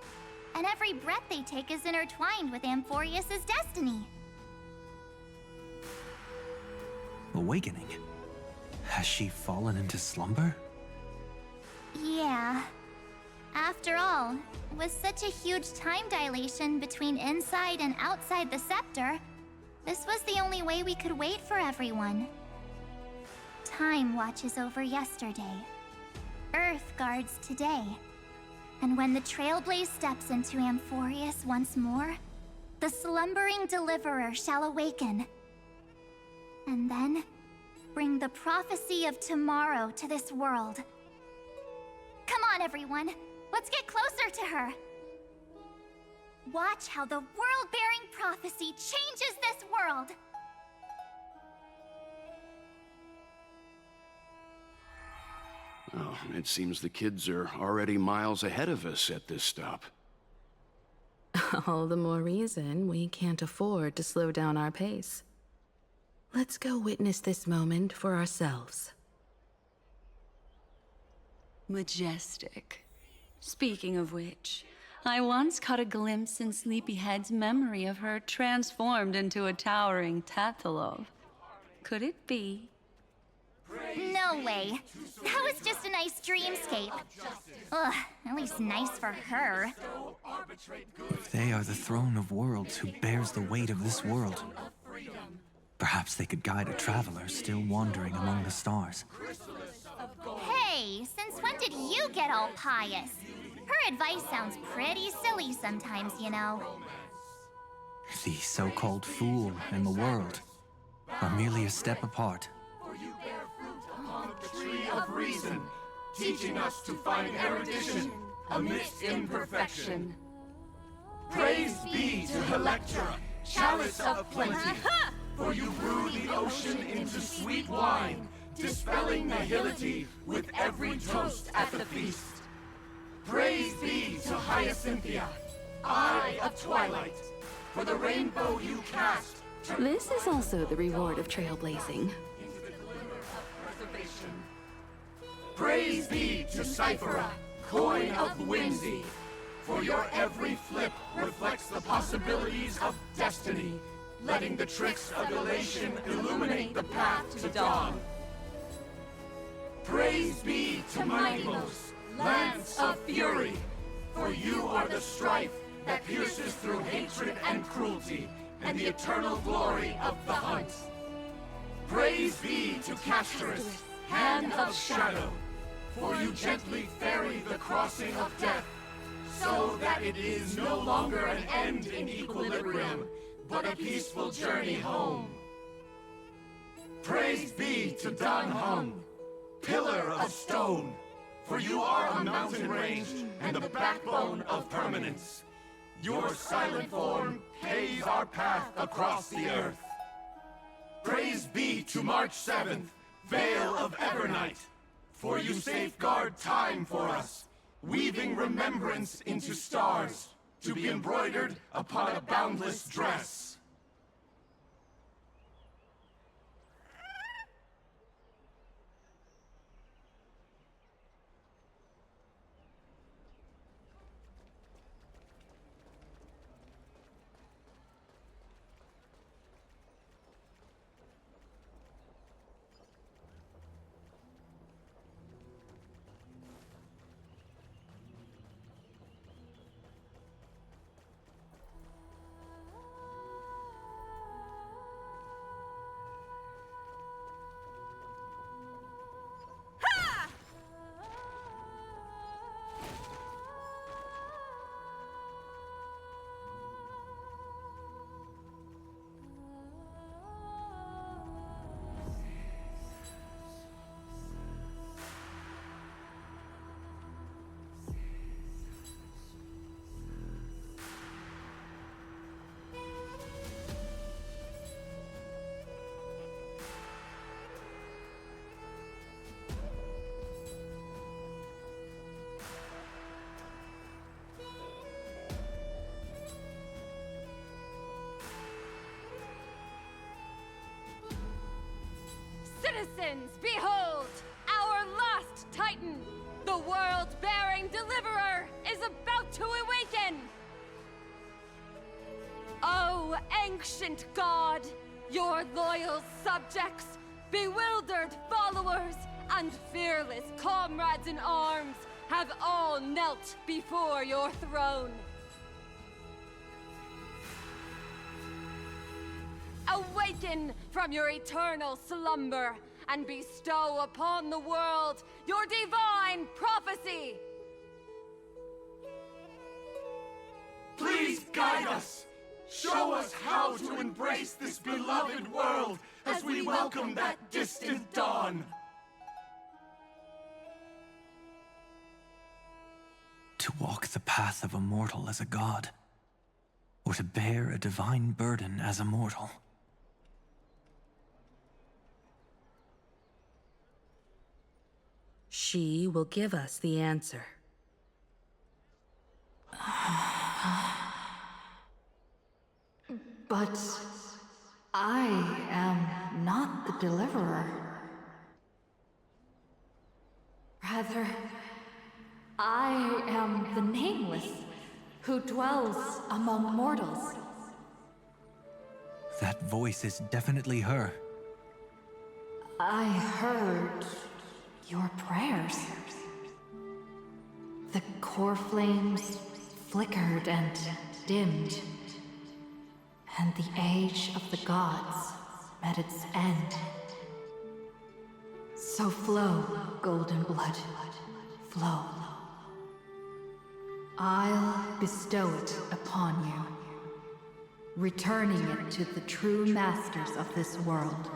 [SPEAKER 5] and every breath they take is intertwined with Amorpheus's destiny.
[SPEAKER 2] Awakening? Has she fallen into slumber?
[SPEAKER 5] Yeah. After all, with such a huge time dilation between inside and outside the scepter, this was the only way we could wait for everyone. Time watches over yesterday. Earth guards today. And when the Trailblaze steps into Amorpheus once more, the slumbering deliverer shall awaken. And then, bring the prophecy of tomorrow to this world. Come on, everyone. Let's get closer to her. Watch how the world-bearing prophecy changes this world.
[SPEAKER 13] Oh, it seems the kids are already miles ahead of us at this stop.
[SPEAKER 9] All the more reason we can't afford to slow down our pace. Let's go witness this moment for ourselves.
[SPEAKER 12] Majestic. Speaking of which, I once caught a glimpse in Sleepyhead's memory of her transformed into a towering Tathalov. Could it be?
[SPEAKER 5] No way. That was just a nice dreamscape. Ugh, at least nice for her.
[SPEAKER 2] If they are the throne of worlds who bears the weight of this world, perhaps they could guide a traveler still wandering among the stars.
[SPEAKER 5] Hey, since when did you get all pious? Her advice sounds pretty silly sometimes, you know.
[SPEAKER 2] The so-called fool and the world are merely a step apart.
[SPEAKER 19] The tree of reason, teaching us to find erudition amidst imperfection. Praise be to Helectra, chalice of plenty, for you brew the ocean into sweet wine, dispelling nihility with every toast at the feast. Praise be to Hyacinthia, eye of twilight, for the rainbow you cast.
[SPEAKER 9] This is also the reward of trailblazing.
[SPEAKER 19] Praise be to Cyphera, coin of whimsy, for your every flip reflects the possibilities of destiny, letting the tricks of elation illuminate the path to dawn. Praise be to Minimos, lance of fury, for you are the strife that pierces through hatred and cruelty, and the eternal glory of the hunt. Praise be to Casterus, hand of shadow, for you gently ferry the crossing of death, so that it is no longer an end in equilibrium, but a peaceful journey home. Praise be to Dan Hung, pillar of stone, for you are a mountain range and the backbone of permanence. Your silent form paves our path across the earth. Praise be to March 7th, Veil of Evernight, for you safeguard time for us, weaving remembrance into stars, to be embroidered upon a boundless dress.
[SPEAKER 15] Citizens, behold! Our last Titan, the world-bearing deliverer, is about to awaken! Oh, ancient god, your loyal subjects, bewildered followers, and fearless comrades in arms have all knelt before your throne. Awaken from your eternal slumber and bestow upon the world your divine prophecy!
[SPEAKER 19] Please guide us! Show us how to embrace this beloved world as we welcome that distant dawn!
[SPEAKER 2] To walk the path of a mortal as a god, or to bear a divine burden as a mortal.
[SPEAKER 9] She will give us the answer.
[SPEAKER 4] But I am not the deliverer. Rather, I am the Nameless, who dwells among mortals.
[SPEAKER 2] That voice is definitely her.
[SPEAKER 4] I heard your prayers. The core flames flickered and dimmed, and the age of the gods met its end. So flow, golden blood, flow. I'll bestow it upon you, returning it to the true masters of this world.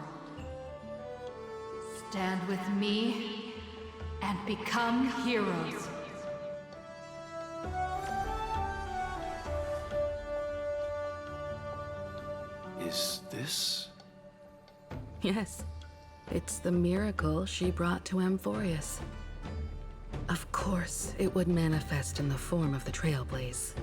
[SPEAKER 4] Stand with me and become heroes.
[SPEAKER 13] Is this?
[SPEAKER 9] Yes, it's the miracle she brought to Amorpheus. Of course, it would manifest in the form of the Trailblaze.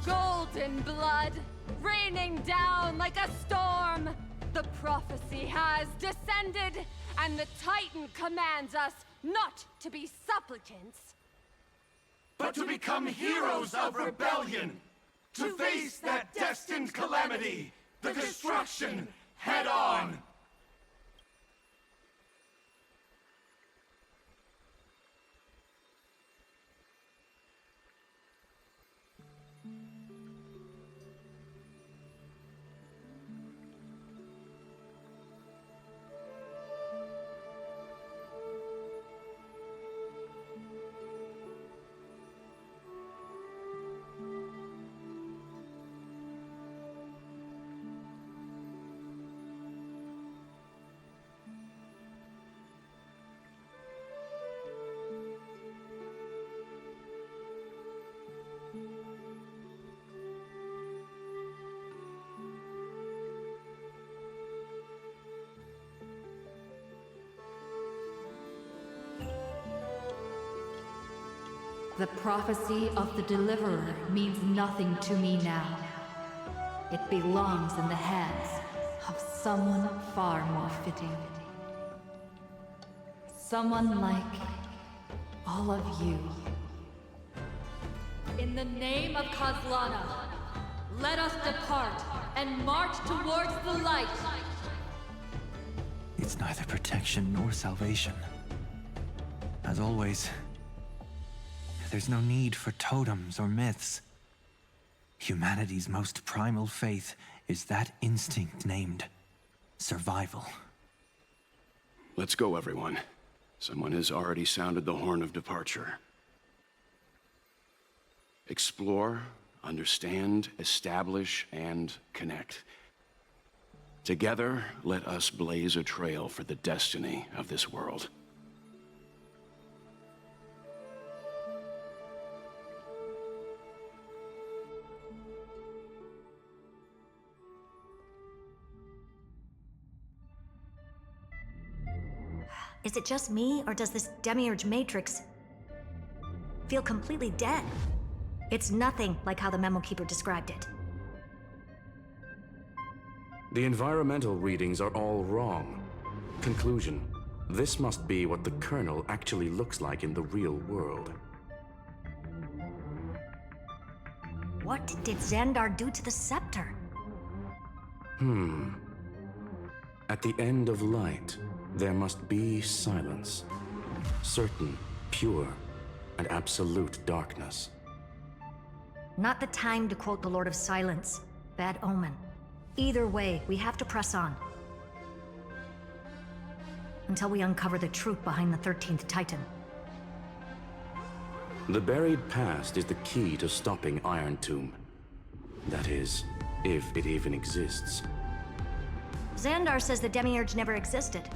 [SPEAKER 15] Golden blood, raining down like a storm! The prophecy has descended, and the Titan commands us not to be supplicants,
[SPEAKER 19] but to become heroes of rebellion! To face that destined calamity, the destruction, head on!
[SPEAKER 4] The prophecy of the Deliverer means nothing to me now. It belongs in the hands of someone far more fitting. Someone like all of you.
[SPEAKER 15] In the name of Kozlana, let us depart and march towards the light.
[SPEAKER 2] It's neither protection nor salvation. As always, there's no need for totems or myths. Humanity's most primal faith is that instinct named survival.
[SPEAKER 13] Let's go, everyone. Someone has already sounded the horn of departure. Explore, understand, establish, and connect. Together, let us blaze a trail for the destiny of this world.
[SPEAKER 14] Is it just me, or does this demiurge matrix feel completely dead? It's nothing like how the Memo Keeper described it.
[SPEAKER 13] The environmental readings are all wrong. Conclusion: this must be what the kernel actually looks like in the real world.
[SPEAKER 14] What did Xandar do to the scepter?
[SPEAKER 13] At the end of light, there must be silence. Certain, pure, and absolute darkness.
[SPEAKER 14] Not the time to quote the Lord of Silence. Bad omen. Either way, we have to press on. Until we uncover the truth behind the 13th Titan.
[SPEAKER 13] The buried past is the key to stopping Iron Tomb. That is, if it even exists.
[SPEAKER 14] Xandar says the Demiurge never existed.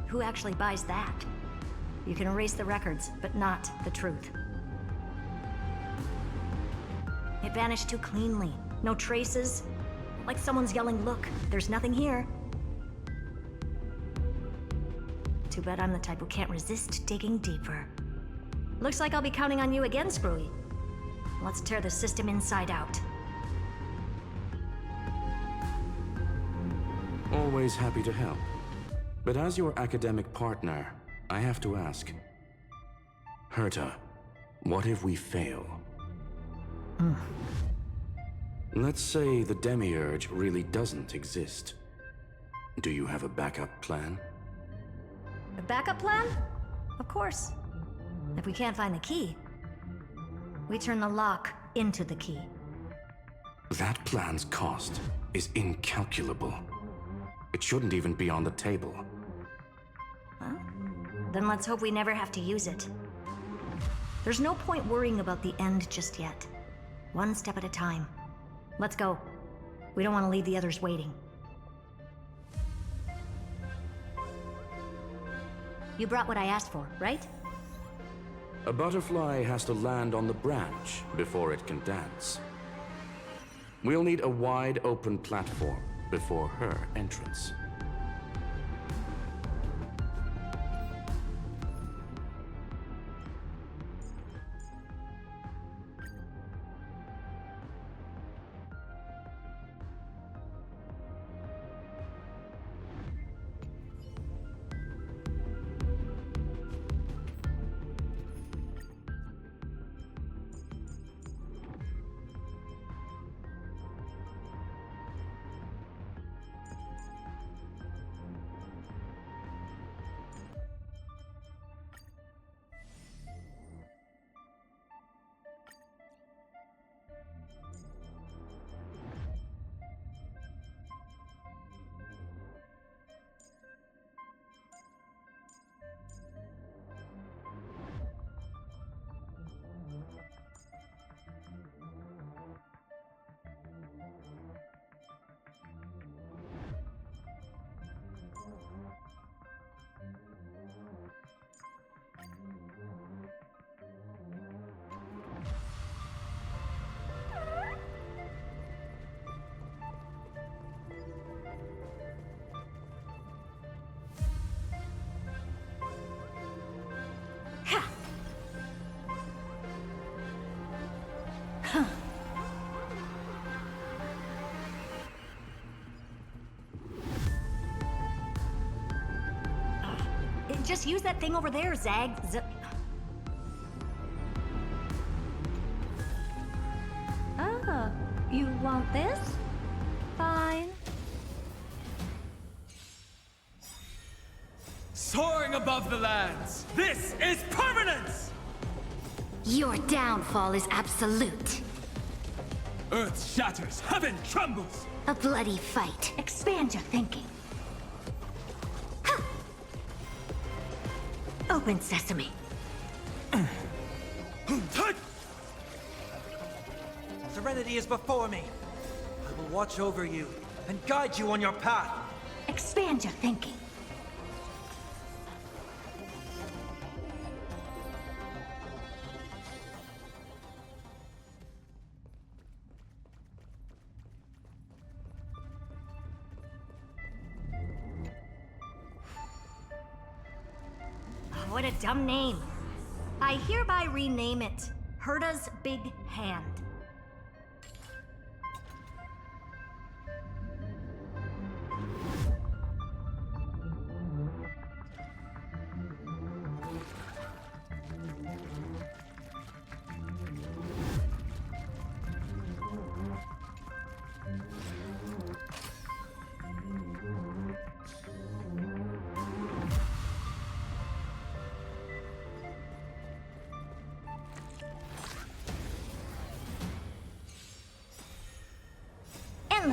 [SPEAKER 14] Who actually buys that? You can erase the records, but not the truth. It vanished too cleanly. No traces. Like someone's yelling, "Look, there's nothing here." Too bad I'm the type who can't resist digging deeper. Looks like I'll be counting on you again, Screwy. Let's tear the system inside out.
[SPEAKER 13] Always happy to help. But as your academic partner, I have to ask. Herta, what if we fail? Let's say the Demiurge really doesn't exist. Do you have a backup plan?
[SPEAKER 14] A backup plan? Of course. If we can't find the key, we turn the lock into the key.
[SPEAKER 13] That plan's cost is incalculable. It shouldn't even be on the table.
[SPEAKER 14] Well, then let's hope we never have to use it. There's no point worrying about the end just yet. One step at a time. Let's go. We don't want to leave the others waiting. You brought what I asked for, right?
[SPEAKER 13] A butterfly has to land on the branch before it can dance. We'll need a wide open platform before her entrance.
[SPEAKER 14] Just use that thing over there, Zag. Ah, you want this? Fine.
[SPEAKER 20] Soaring above the lands, this is permanence!
[SPEAKER 1] Your downfall is absolute.
[SPEAKER 20] Earth shatters, heaven trembles!
[SPEAKER 1] A bloody fight.
[SPEAKER 14] Expand your thinking. Open sesame.
[SPEAKER 21] Serenity is before me. I will watch over you and guide you on your path.
[SPEAKER 14] Expand your thinking. What a dumb name. I hereby rename it Herta's Big Hand.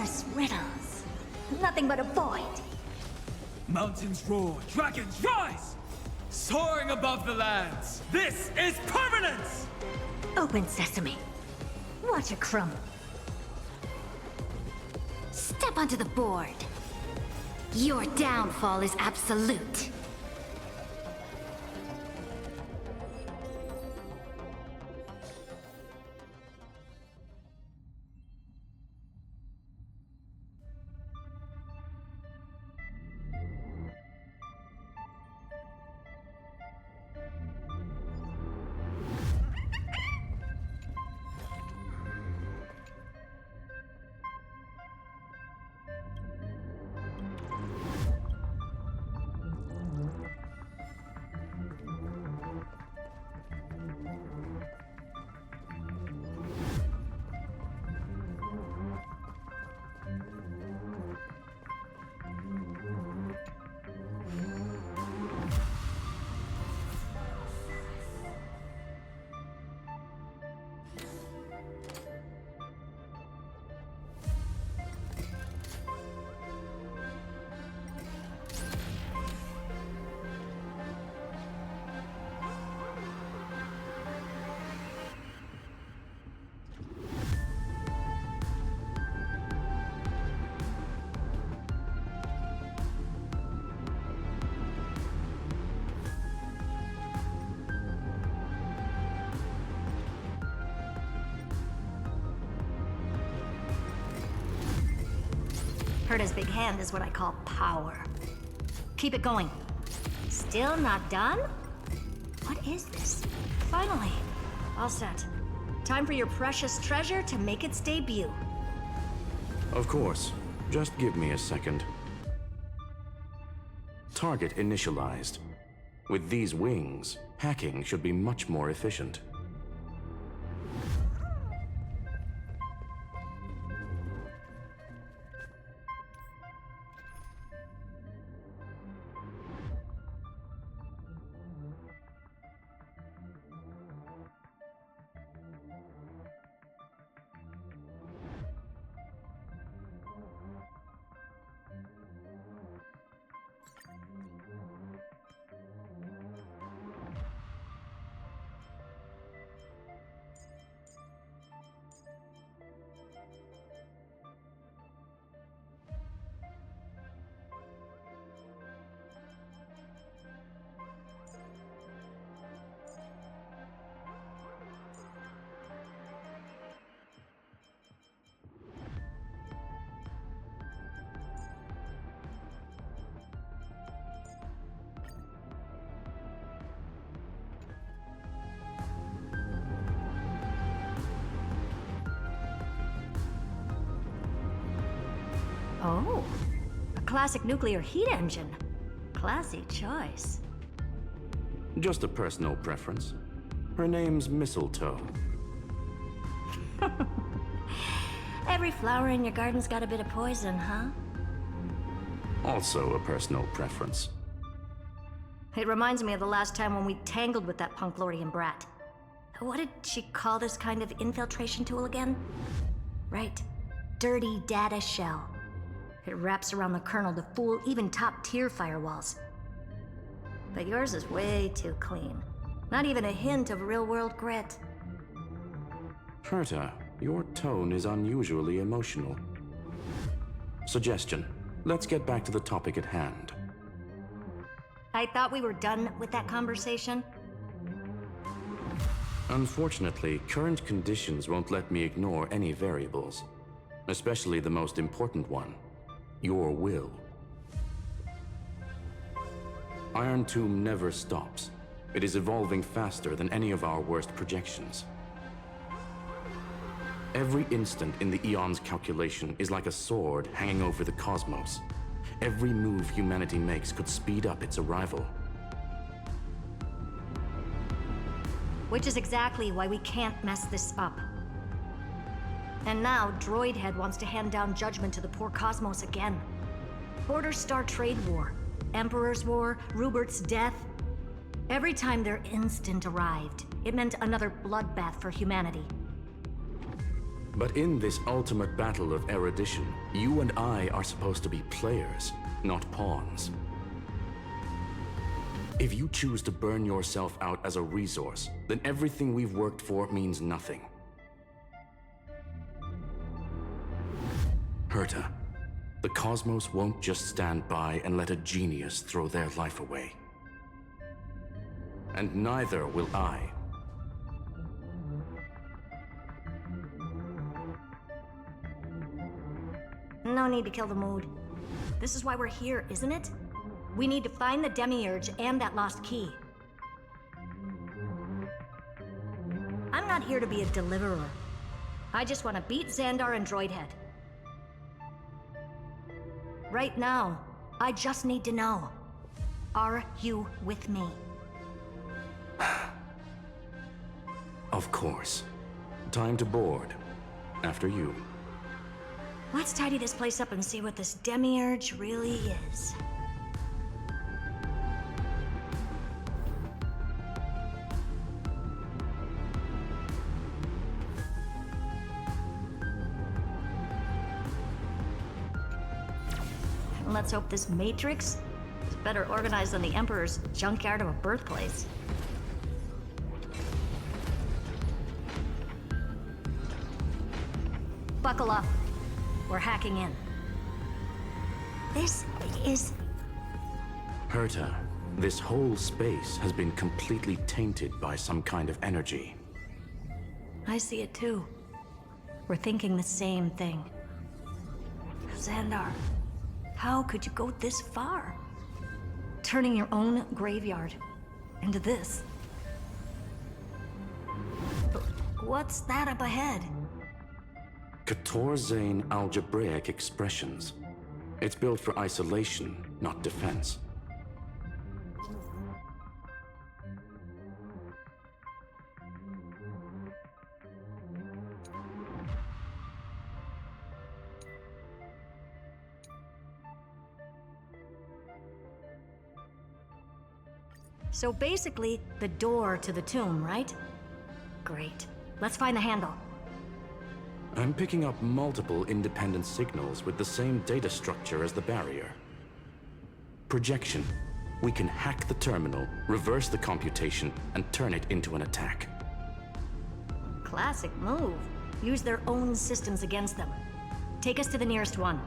[SPEAKER 14] endless riddles. Nothing but a void.
[SPEAKER 20] Mountains roar, dragons rise! Soaring above the lands, this is permanence!
[SPEAKER 14] Open sesame. Watch it crumble.
[SPEAKER 3] Step onto the board. Your downfall is absolute.
[SPEAKER 14] Herta's big hand is what I call power. Keep it going. Still not done? What is this? Finally. All set. Time for your precious treasure to make its debut.
[SPEAKER 13] Of course. Just give me a second. Target initialized. With these wings, hacking should be much more efficient.
[SPEAKER 14] Oh, a classic nuclear heat engine. Classy choice.
[SPEAKER 13] Just a personal preference. Her name's Mistletoe.
[SPEAKER 14] Every flower in your garden's got a bit of poison, huh?
[SPEAKER 13] Also a personal preference.
[SPEAKER 14] It reminds me of the last time when we tangled with that Punklordian brat. What did she call this kind of infiltration tool again? Right. Dirty data shell. It wraps around the kernel to fool even top-tier firewalls. But yours is way too clean. Not even a hint of real-world grit.
[SPEAKER 13] Herta, your tone is unusually emotional. Suggestion. Let's get back to the topic at hand.
[SPEAKER 14] I thought we were done with that conversation.
[SPEAKER 13] Unfortunately, current conditions won't let me ignore any variables. Especially the most important one. Your will. Iron Tomb never stops. It is evolving faster than any of our worst projections. Every instant in the Eon's calculation is like a sword hanging over the cosmos. Every move humanity makes could speed up its arrival.
[SPEAKER 14] Which is exactly why we can't mess this up. And now, Droidhead wants to hand down judgment to the poor cosmos again. Border Star Trade War, Emperor's War, Rubert's death. Every time their instant arrived, it meant another bloodbath for humanity.
[SPEAKER 13] But in this ultimate battle of erudition, you and I are supposed to be players, not pawns. If you choose to burn yourself out as a resource, then everything we've worked for means nothing. Herta, the cosmos won't just stand by and let a genius throw their life away. And neither will I.
[SPEAKER 14] No need to kill the mood. This is why we're here, isn't it? We need to find the Demiurge and that lost key. I'm not here to be a deliverer. I just want to beat Xandar and Droidhead. Right now, I just need to know. Are you with me?
[SPEAKER 13] Of course. Time to board. After you.
[SPEAKER 14] Let's tidy this place up and see what this Demiurge really is. Let's hope this Matrix is better organized than the Emperor's junkyard of a birthplace. Buckle up. We're hacking in. This is...
[SPEAKER 13] Herta, this whole space has been completely tainted by some kind of energy.
[SPEAKER 14] I see it too. We're thinking the same thing. Xandar, how could you go this far? Turning your own graveyard into this. But what's that up ahead?
[SPEAKER 13] Katorzane algebraic expressions. It's built for isolation, not defense.
[SPEAKER 14] So basically, the door to the tomb, right? Great. Let's find the handle.
[SPEAKER 13] I'm picking up multiple independent signals with the same data structure as the barrier. Projection. We can hack the terminal, reverse the computation, and turn it into an attack.
[SPEAKER 14] Classic move. Use their own systems against them. Take us to the nearest one.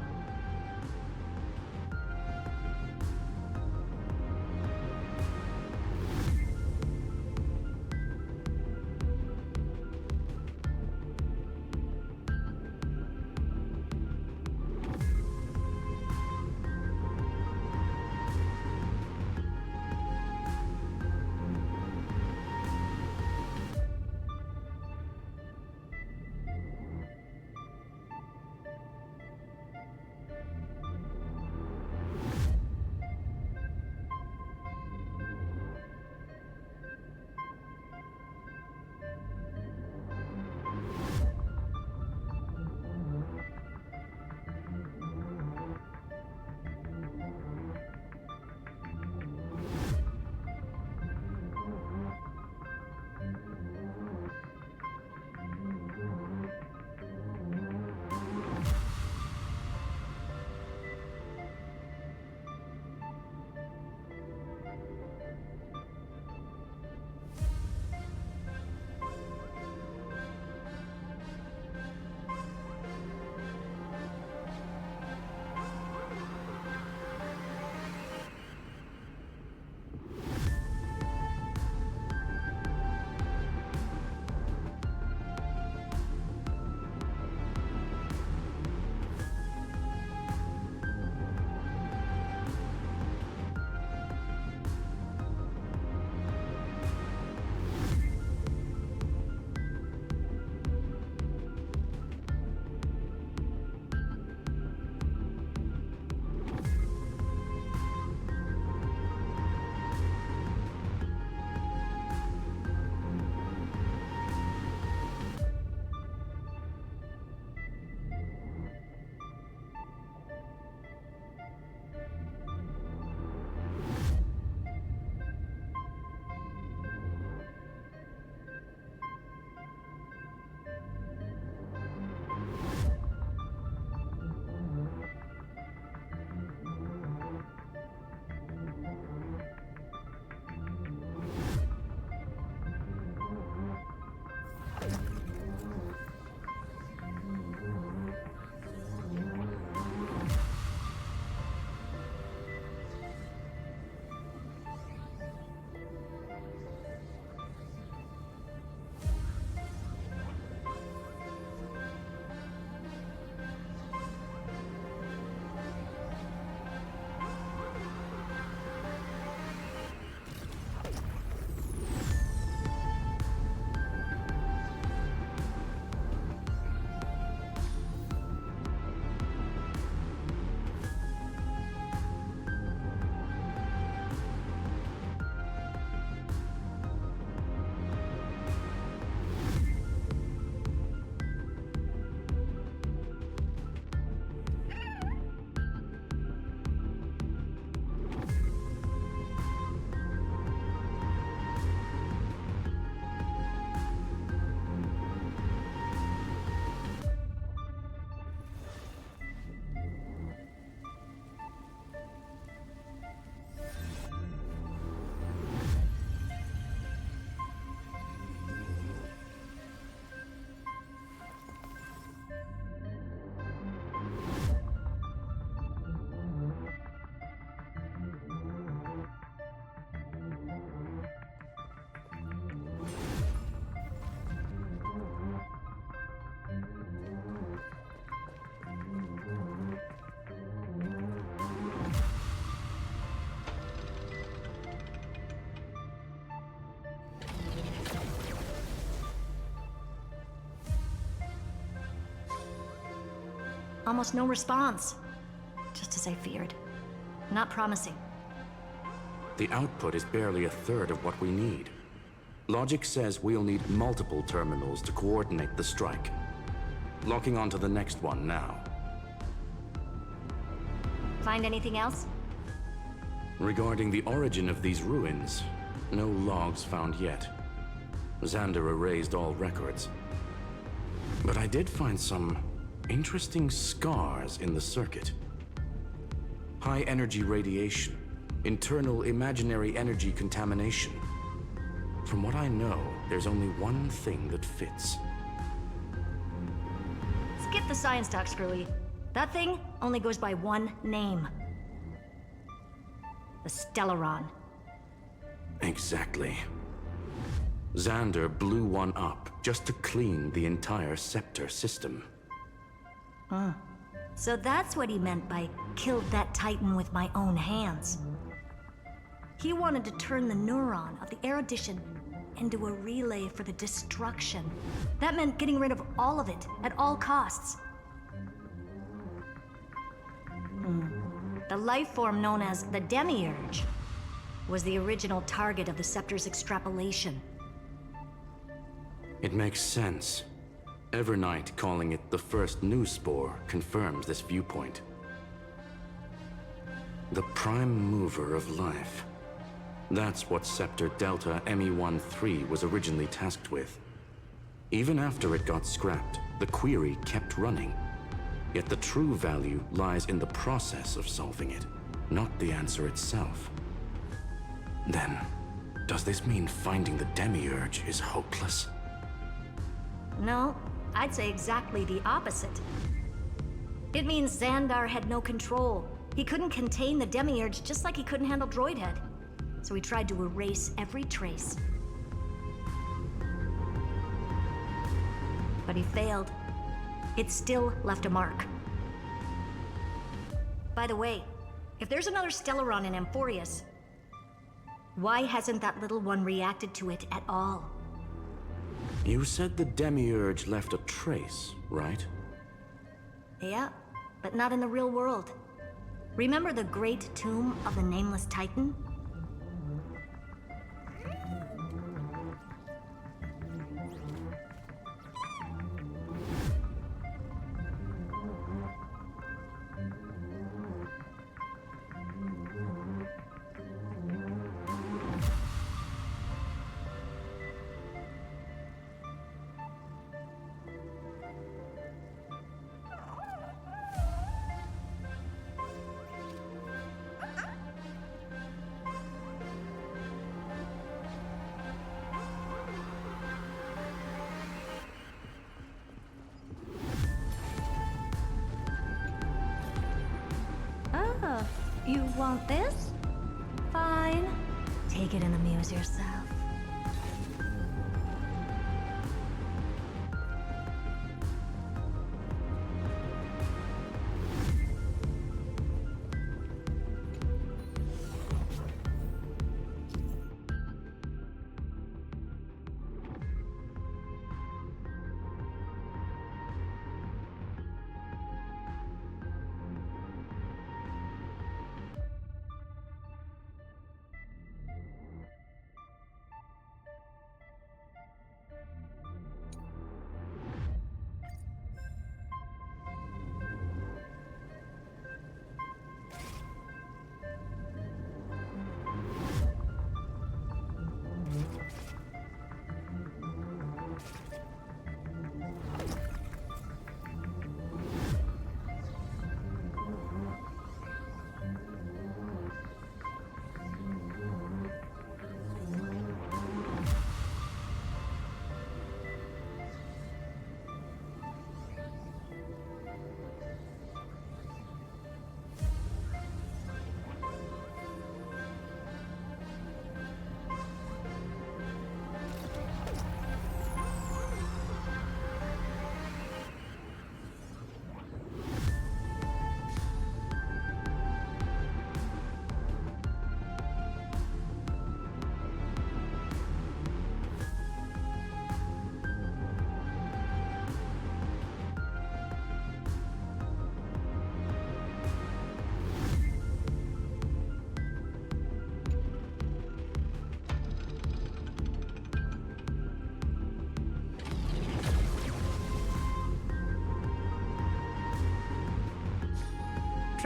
[SPEAKER 14] almost no response. Just as I feared. Not promising.
[SPEAKER 13] The output is barely a third of what we need. Logic says we'll need multiple terminals to coordinate the strike. Locking onto the next one now.
[SPEAKER 14] Find anything else?
[SPEAKER 13] Regarding the origin of these ruins, no logs found yet. Xander erased all records. But I did find some interesting scars in the circuit. High energy radiation, internal imaginary energy contamination. From what I know, there's only one thing that fits.
[SPEAKER 14] Skip the science talk, Screwy. That thing only goes by one name. The Stellaron.
[SPEAKER 13] Exactly. Xander blew one up just to clean the entire Scepter system.
[SPEAKER 14] Huh. So that's what he meant by killed that Titan with my own hands. He wanted to turn the neuron of the erudition into a relay for the destruction. That meant getting rid of all of it at all costs. The life form known as the Demiurge was the original target of the Scepter's extrapolation.
[SPEAKER 13] It makes sense. Evernight calling it the first new spore confirms this viewpoint. The prime mover of life. That's what Scepter Delta ME-13 was originally tasked with. Even after it got scrapped, the query kept running. Yet the true value lies in the process of solving it, not the answer itself. Then, does this mean finding the Demiurge is hopeless?
[SPEAKER 14] No, I'd say exactly the opposite. It means Xandar had no control. He couldn't contain the Demiurge just like he couldn't handle Droidhead. So he tried to erase every trace. But he failed. It still left a mark. By the way, if there's another Stellaron in Amorpheus, why hasn't that little one reacted to it at all?
[SPEAKER 13] You said the Demiurge left a trace, right?
[SPEAKER 14] Yeah, but not in the real world. Remember the great tomb of the Nameless Titan? Oh, you want this? Fine. Take it and amuse yourself.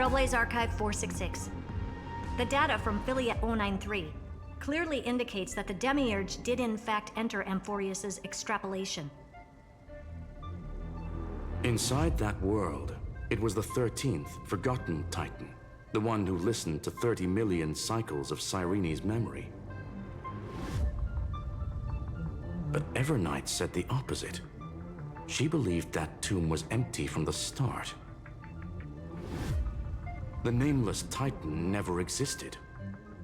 [SPEAKER 14] Trailblaze Archive 466. The data from Philia 093 clearly indicates that the Demiurge did in fact enter Amorpheus's extrapolation.
[SPEAKER 13] Inside that world, it was the 13th, forgotten Titan. The one who listened to 30 million cycles of Cyrene's memory. But Evernight said the opposite. She believed that tomb was empty from the start. The nameless Titan never existed.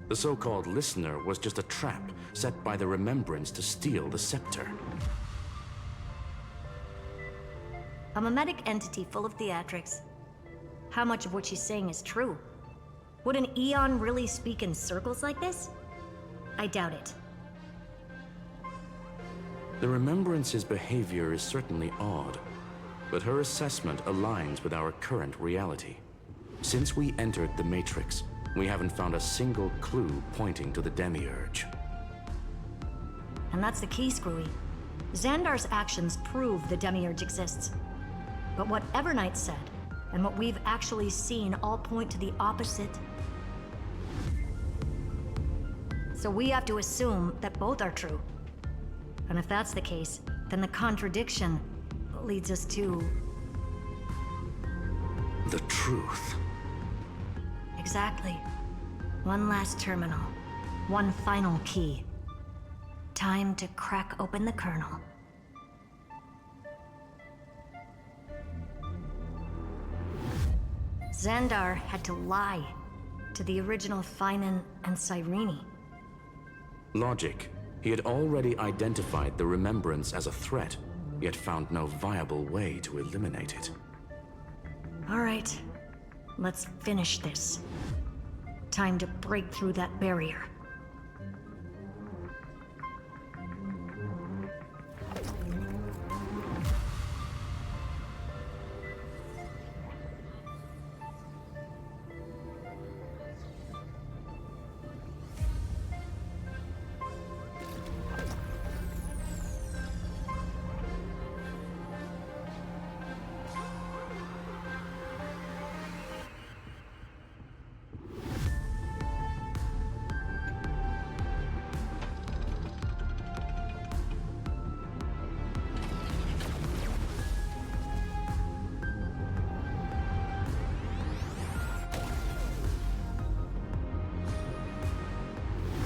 [SPEAKER 13] The so-called listener was just a trap set by the Remembrance to steal the scepter.
[SPEAKER 14] A mimetic entity full of theatrics. How much of what she's saying is true? Would an Eon really speak in circles like this? I doubt it.
[SPEAKER 13] The Remembrance's behavior is certainly odd, but her assessment aligns with our current reality. Since we entered the Matrix, we haven't found a single clue pointing to the Demiurge.
[SPEAKER 14] And that's the key, Screwy. Xandar's actions prove the Demiurge exists. But what Evernight said, and what we've actually seen all point to the opposite. So we have to assume that both are true. And if that's the case, then the contradiction leads us to...
[SPEAKER 13] the truth.
[SPEAKER 14] Exactly. One last terminal. One final key. Time to crack open the kernel. Xandar had to lie to the original Finan and Cyrene.
[SPEAKER 13] Logic. He had already identified the Remembrance as a threat, yet found no viable way to eliminate it.
[SPEAKER 14] All right, let's finish this. Time to break through that barrier.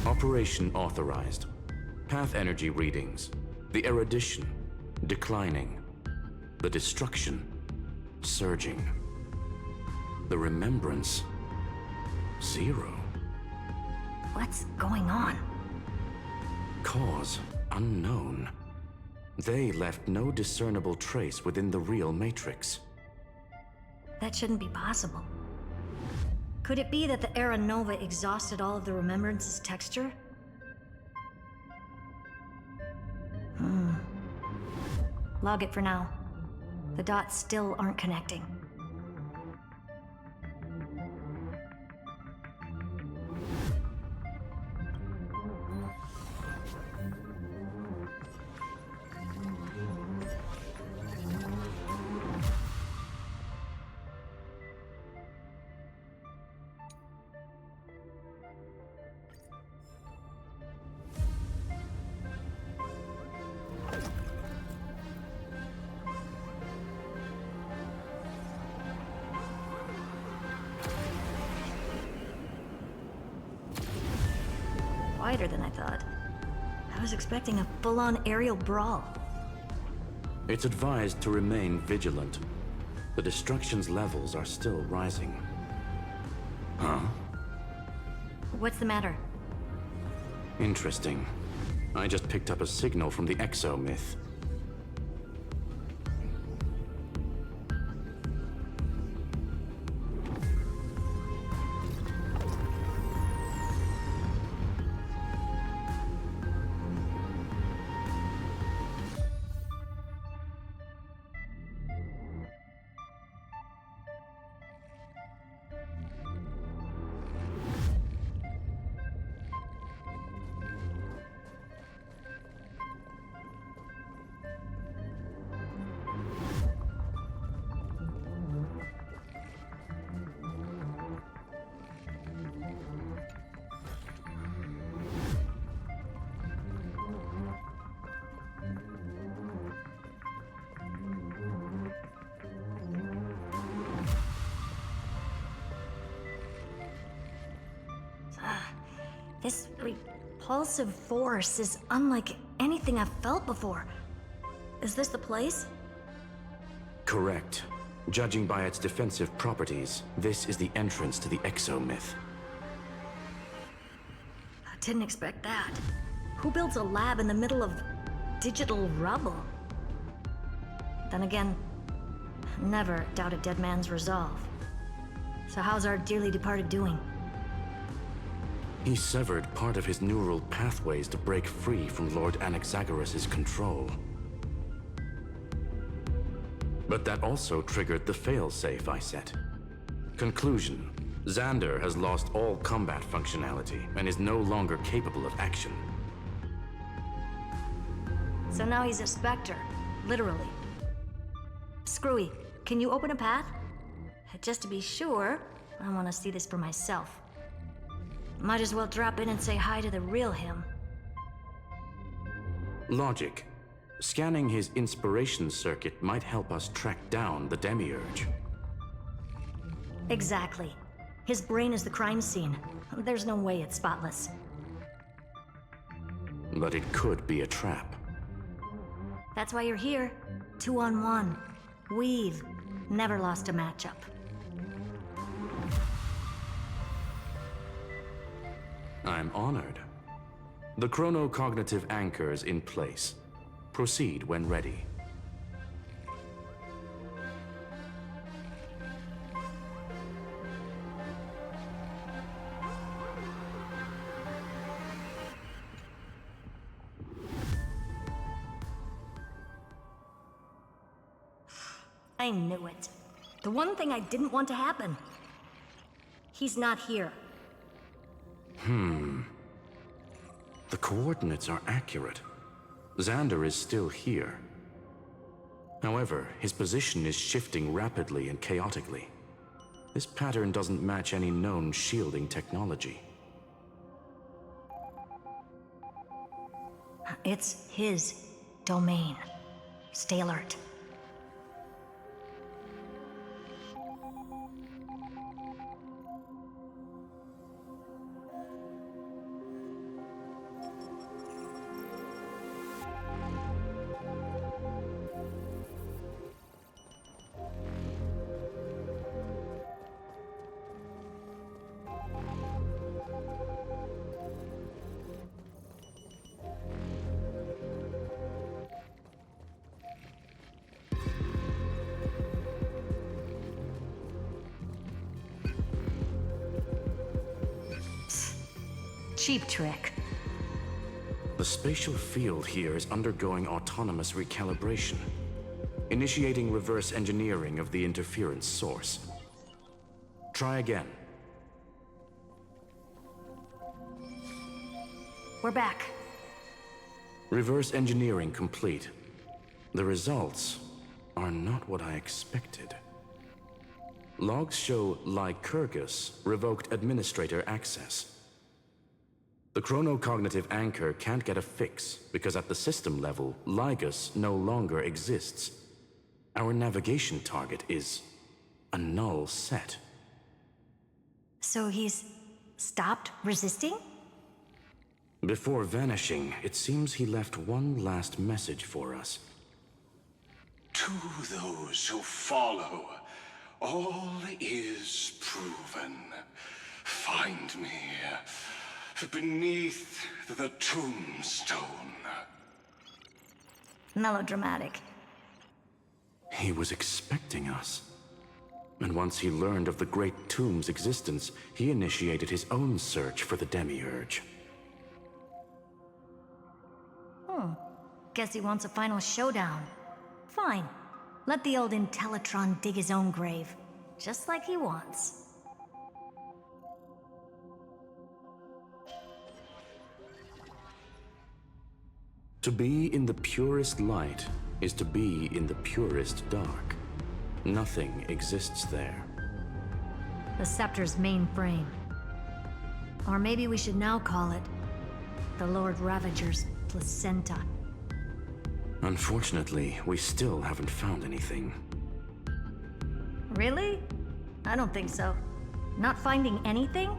[SPEAKER 13] Operation authorized. Path energy readings. The erudition, declining. The destruction, surging. The remembrance, 0.
[SPEAKER 14] What's going on?
[SPEAKER 13] Cause unknown. They left no discernible trace within the real Matrix.
[SPEAKER 14] That shouldn't be possible. Could it be that the Era Nova exhausted all of the Remembrance's texture? Log it for now. The dots still aren't connecting. Wider than I thought. I was expecting a full-on aerial brawl.
[SPEAKER 13] It's advised to remain vigilant. The destruction's levels are still rising. Huh?
[SPEAKER 14] What's the matter?
[SPEAKER 13] Interesting. I just picked up a signal from the Exo myth.
[SPEAKER 14] This repulsive force is unlike anything I've felt before. Is this the place?
[SPEAKER 13] Correct. Judging by its defensive properties, this is the entrance to the exomyth.
[SPEAKER 14] I didn't expect that. Who builds a lab in the middle of digital rubble? Then again, never doubt a dead man's resolve. So how's our dearly departed doing?
[SPEAKER 13] He severed part of his neural pathways to break free from Lord Anaxagoras' control. But that also triggered the failsafe I set. Conclusion: Xander has lost all combat functionality and is no longer capable of action.
[SPEAKER 14] So now he's a specter, literally. Screwy, can you open a path? Just to be sure, I want to see this for myself. Might as well drop in and say hi to the real him.
[SPEAKER 13] Logic. Scanning his inspiration circuit might help us track down the Demiurge.
[SPEAKER 14] Exactly. His brain is the crime scene. There's no way it's spotless.
[SPEAKER 13] But it could be a trap.
[SPEAKER 14] That's why you're here. 2-on-1. We've never lost a matchup.
[SPEAKER 13] I'm honored. The chronocognitive anchor is in place. Proceed when ready.
[SPEAKER 14] I knew it. The one thing I didn't want to happen. He's not here.
[SPEAKER 13] The coordinates are accurate. Xander is still here. However, his position is shifting rapidly and chaotically. This pattern doesn't match any known shielding technology.
[SPEAKER 14] It's his domain. Stay alert. Cheap trick.
[SPEAKER 13] The spatial field here is undergoing autonomous recalibration, initiating reverse engineering of the interference source. Try again.
[SPEAKER 14] We're back.
[SPEAKER 13] Reverse engineering complete. The results are not what I expected. Logs show Lycurgus revoked administrator access. The chronocognitive anchor can't get a fix because at the system level, Lygus no longer exists. Our navigation target is a null set.
[SPEAKER 14] So he's stopped resisting?
[SPEAKER 13] Before vanishing, it seems he left one last message for us.
[SPEAKER 6] To those who follow, all is proven. Find me beneath the tombstone.
[SPEAKER 14] Melodramatic.
[SPEAKER 13] He was expecting us. And once he learned of the Great Tomb's existence, he initiated his own search for the Demiurge.
[SPEAKER 14] Guess he wants a final showdown. Fine. Let the old Intellitron dig his own grave. Just like he wants.
[SPEAKER 13] To be in the purest light is to be in the purest dark. Nothing exists there.
[SPEAKER 14] The Scepter's main frame. Or maybe we should now call it the Lord Ravager's placenta.
[SPEAKER 13] Unfortunately, we still haven't found anything.
[SPEAKER 14] Really? I don't think so. Not finding anything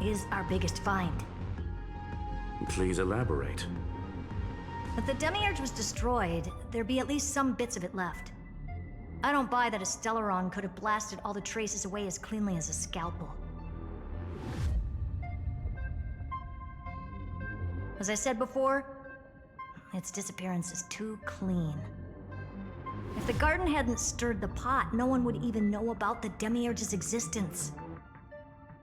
[SPEAKER 14] is our biggest find.
[SPEAKER 13] Please elaborate.
[SPEAKER 14] If the Demiurge was destroyed, there'd be at least some bits of it left. I don't buy that a Stellaron could have blasted all the traces away as cleanly as a scalpel. As I said before, its disappearance is too clean. If the garden hadn't stirred the pot, no one would even know about the Demiurge's existence.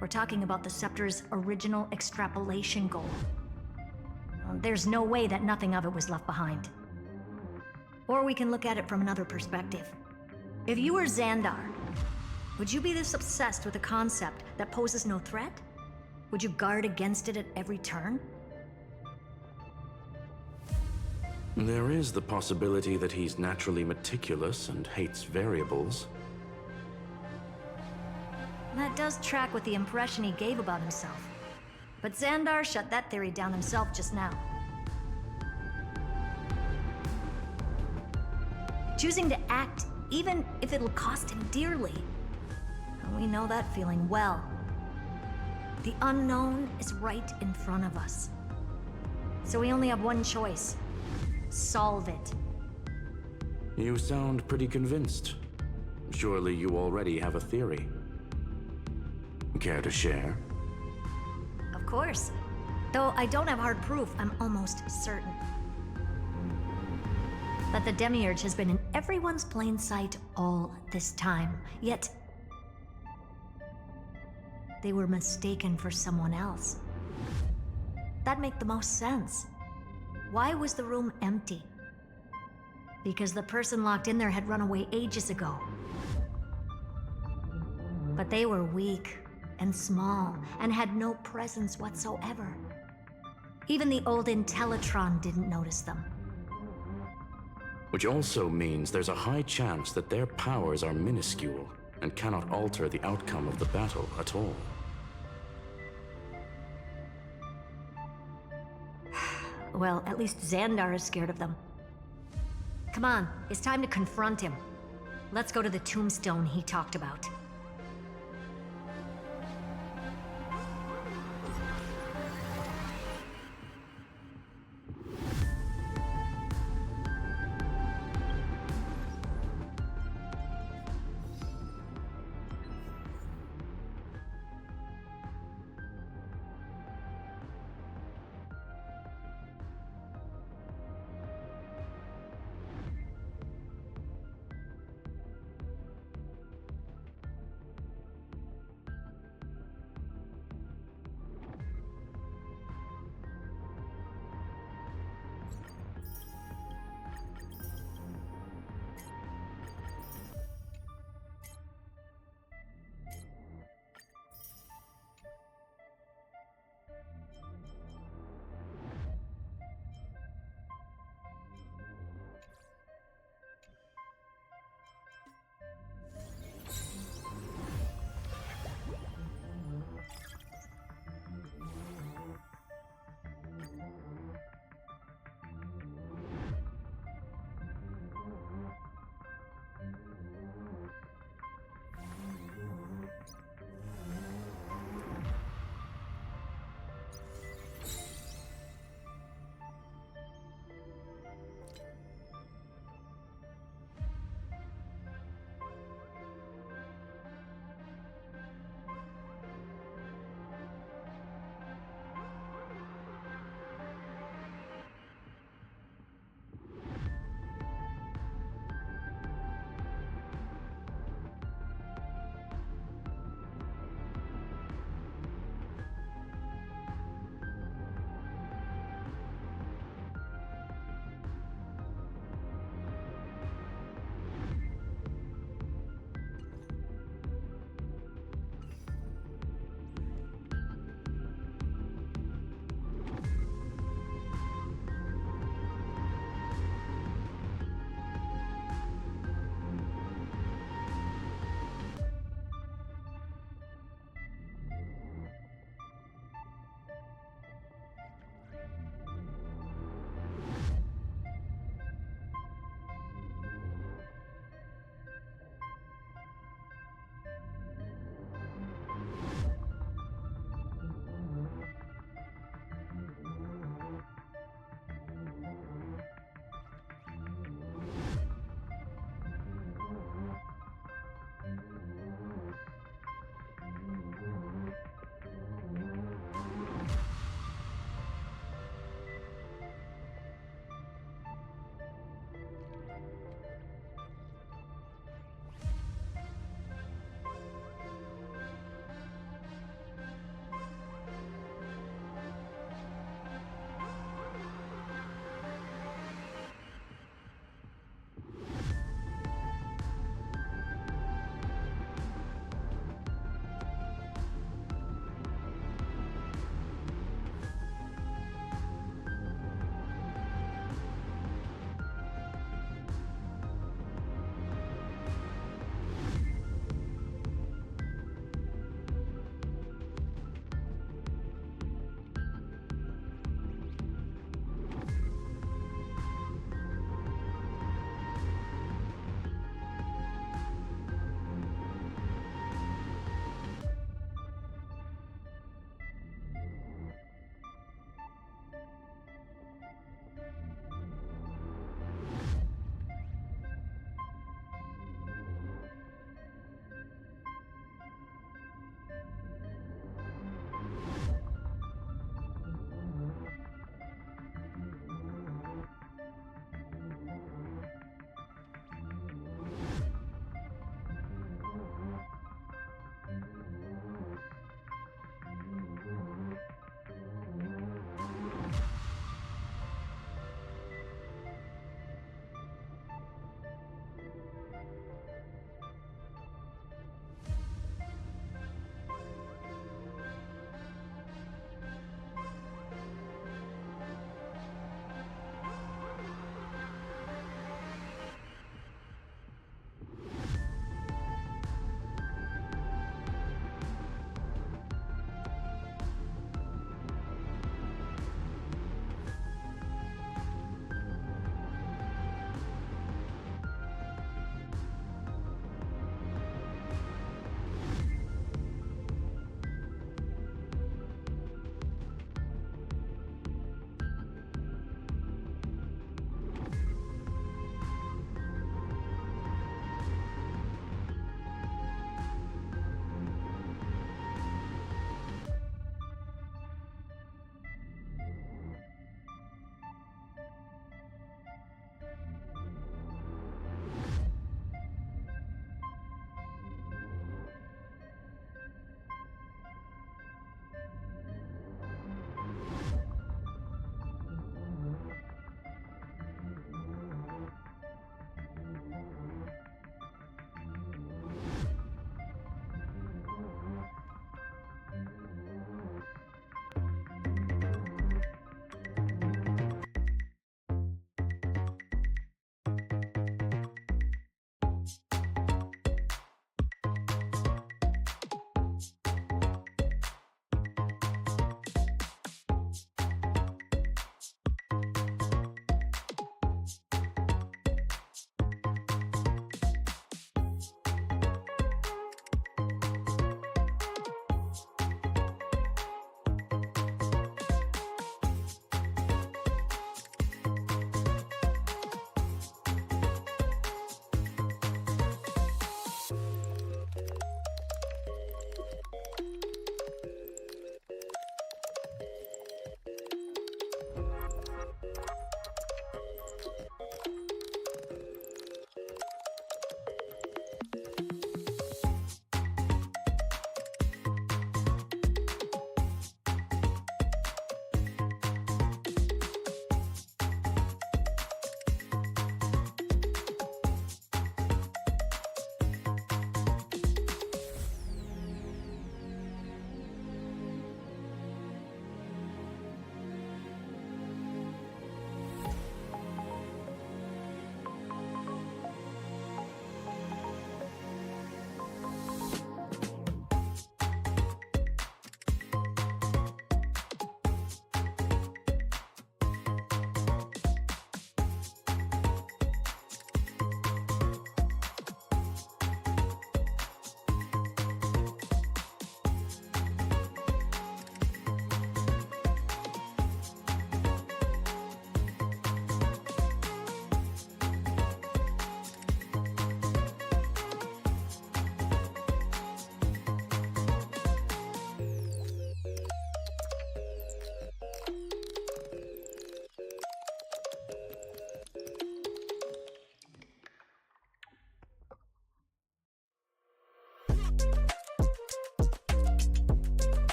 [SPEAKER 14] We're talking about the Scepter's original extrapolation goal. There's no way that nothing of it was left behind. Or we can look at it from another perspective. If you were Xandar, would you be this obsessed with a concept that poses no threat? Would you guard against it at every turn?
[SPEAKER 13] There is the possibility that he's naturally meticulous and hates variables.
[SPEAKER 14] That does track with the impression he gave about himself. But Xandar shut that theory down himself just now. Choosing to act, even if it'll cost him dearly. We know that feeling well. The unknown is right in front of us. So we only have one choice. Solve it.
[SPEAKER 13] You sound pretty convinced. Surely you already have a theory. Care to share?
[SPEAKER 14] Of course. Though I don't have hard proof, I'm almost certain that the Demiurge has been in everyone's plain sight all this time. Yet, they were mistaken for someone else. That'd make the most sense. Why was the room empty? Because the person locked in there had run away ages ago. But they were weak and small and had no presence whatsoever. Even the old Intellitron didn't notice them.
[SPEAKER 13] Which also means there's a high chance that their powers are minuscule and cannot alter the outcome of the battle at all.
[SPEAKER 14] Well, at least Xandar is scared of them. Come on, it's time to confront him. Let's go to the tombstone he talked about.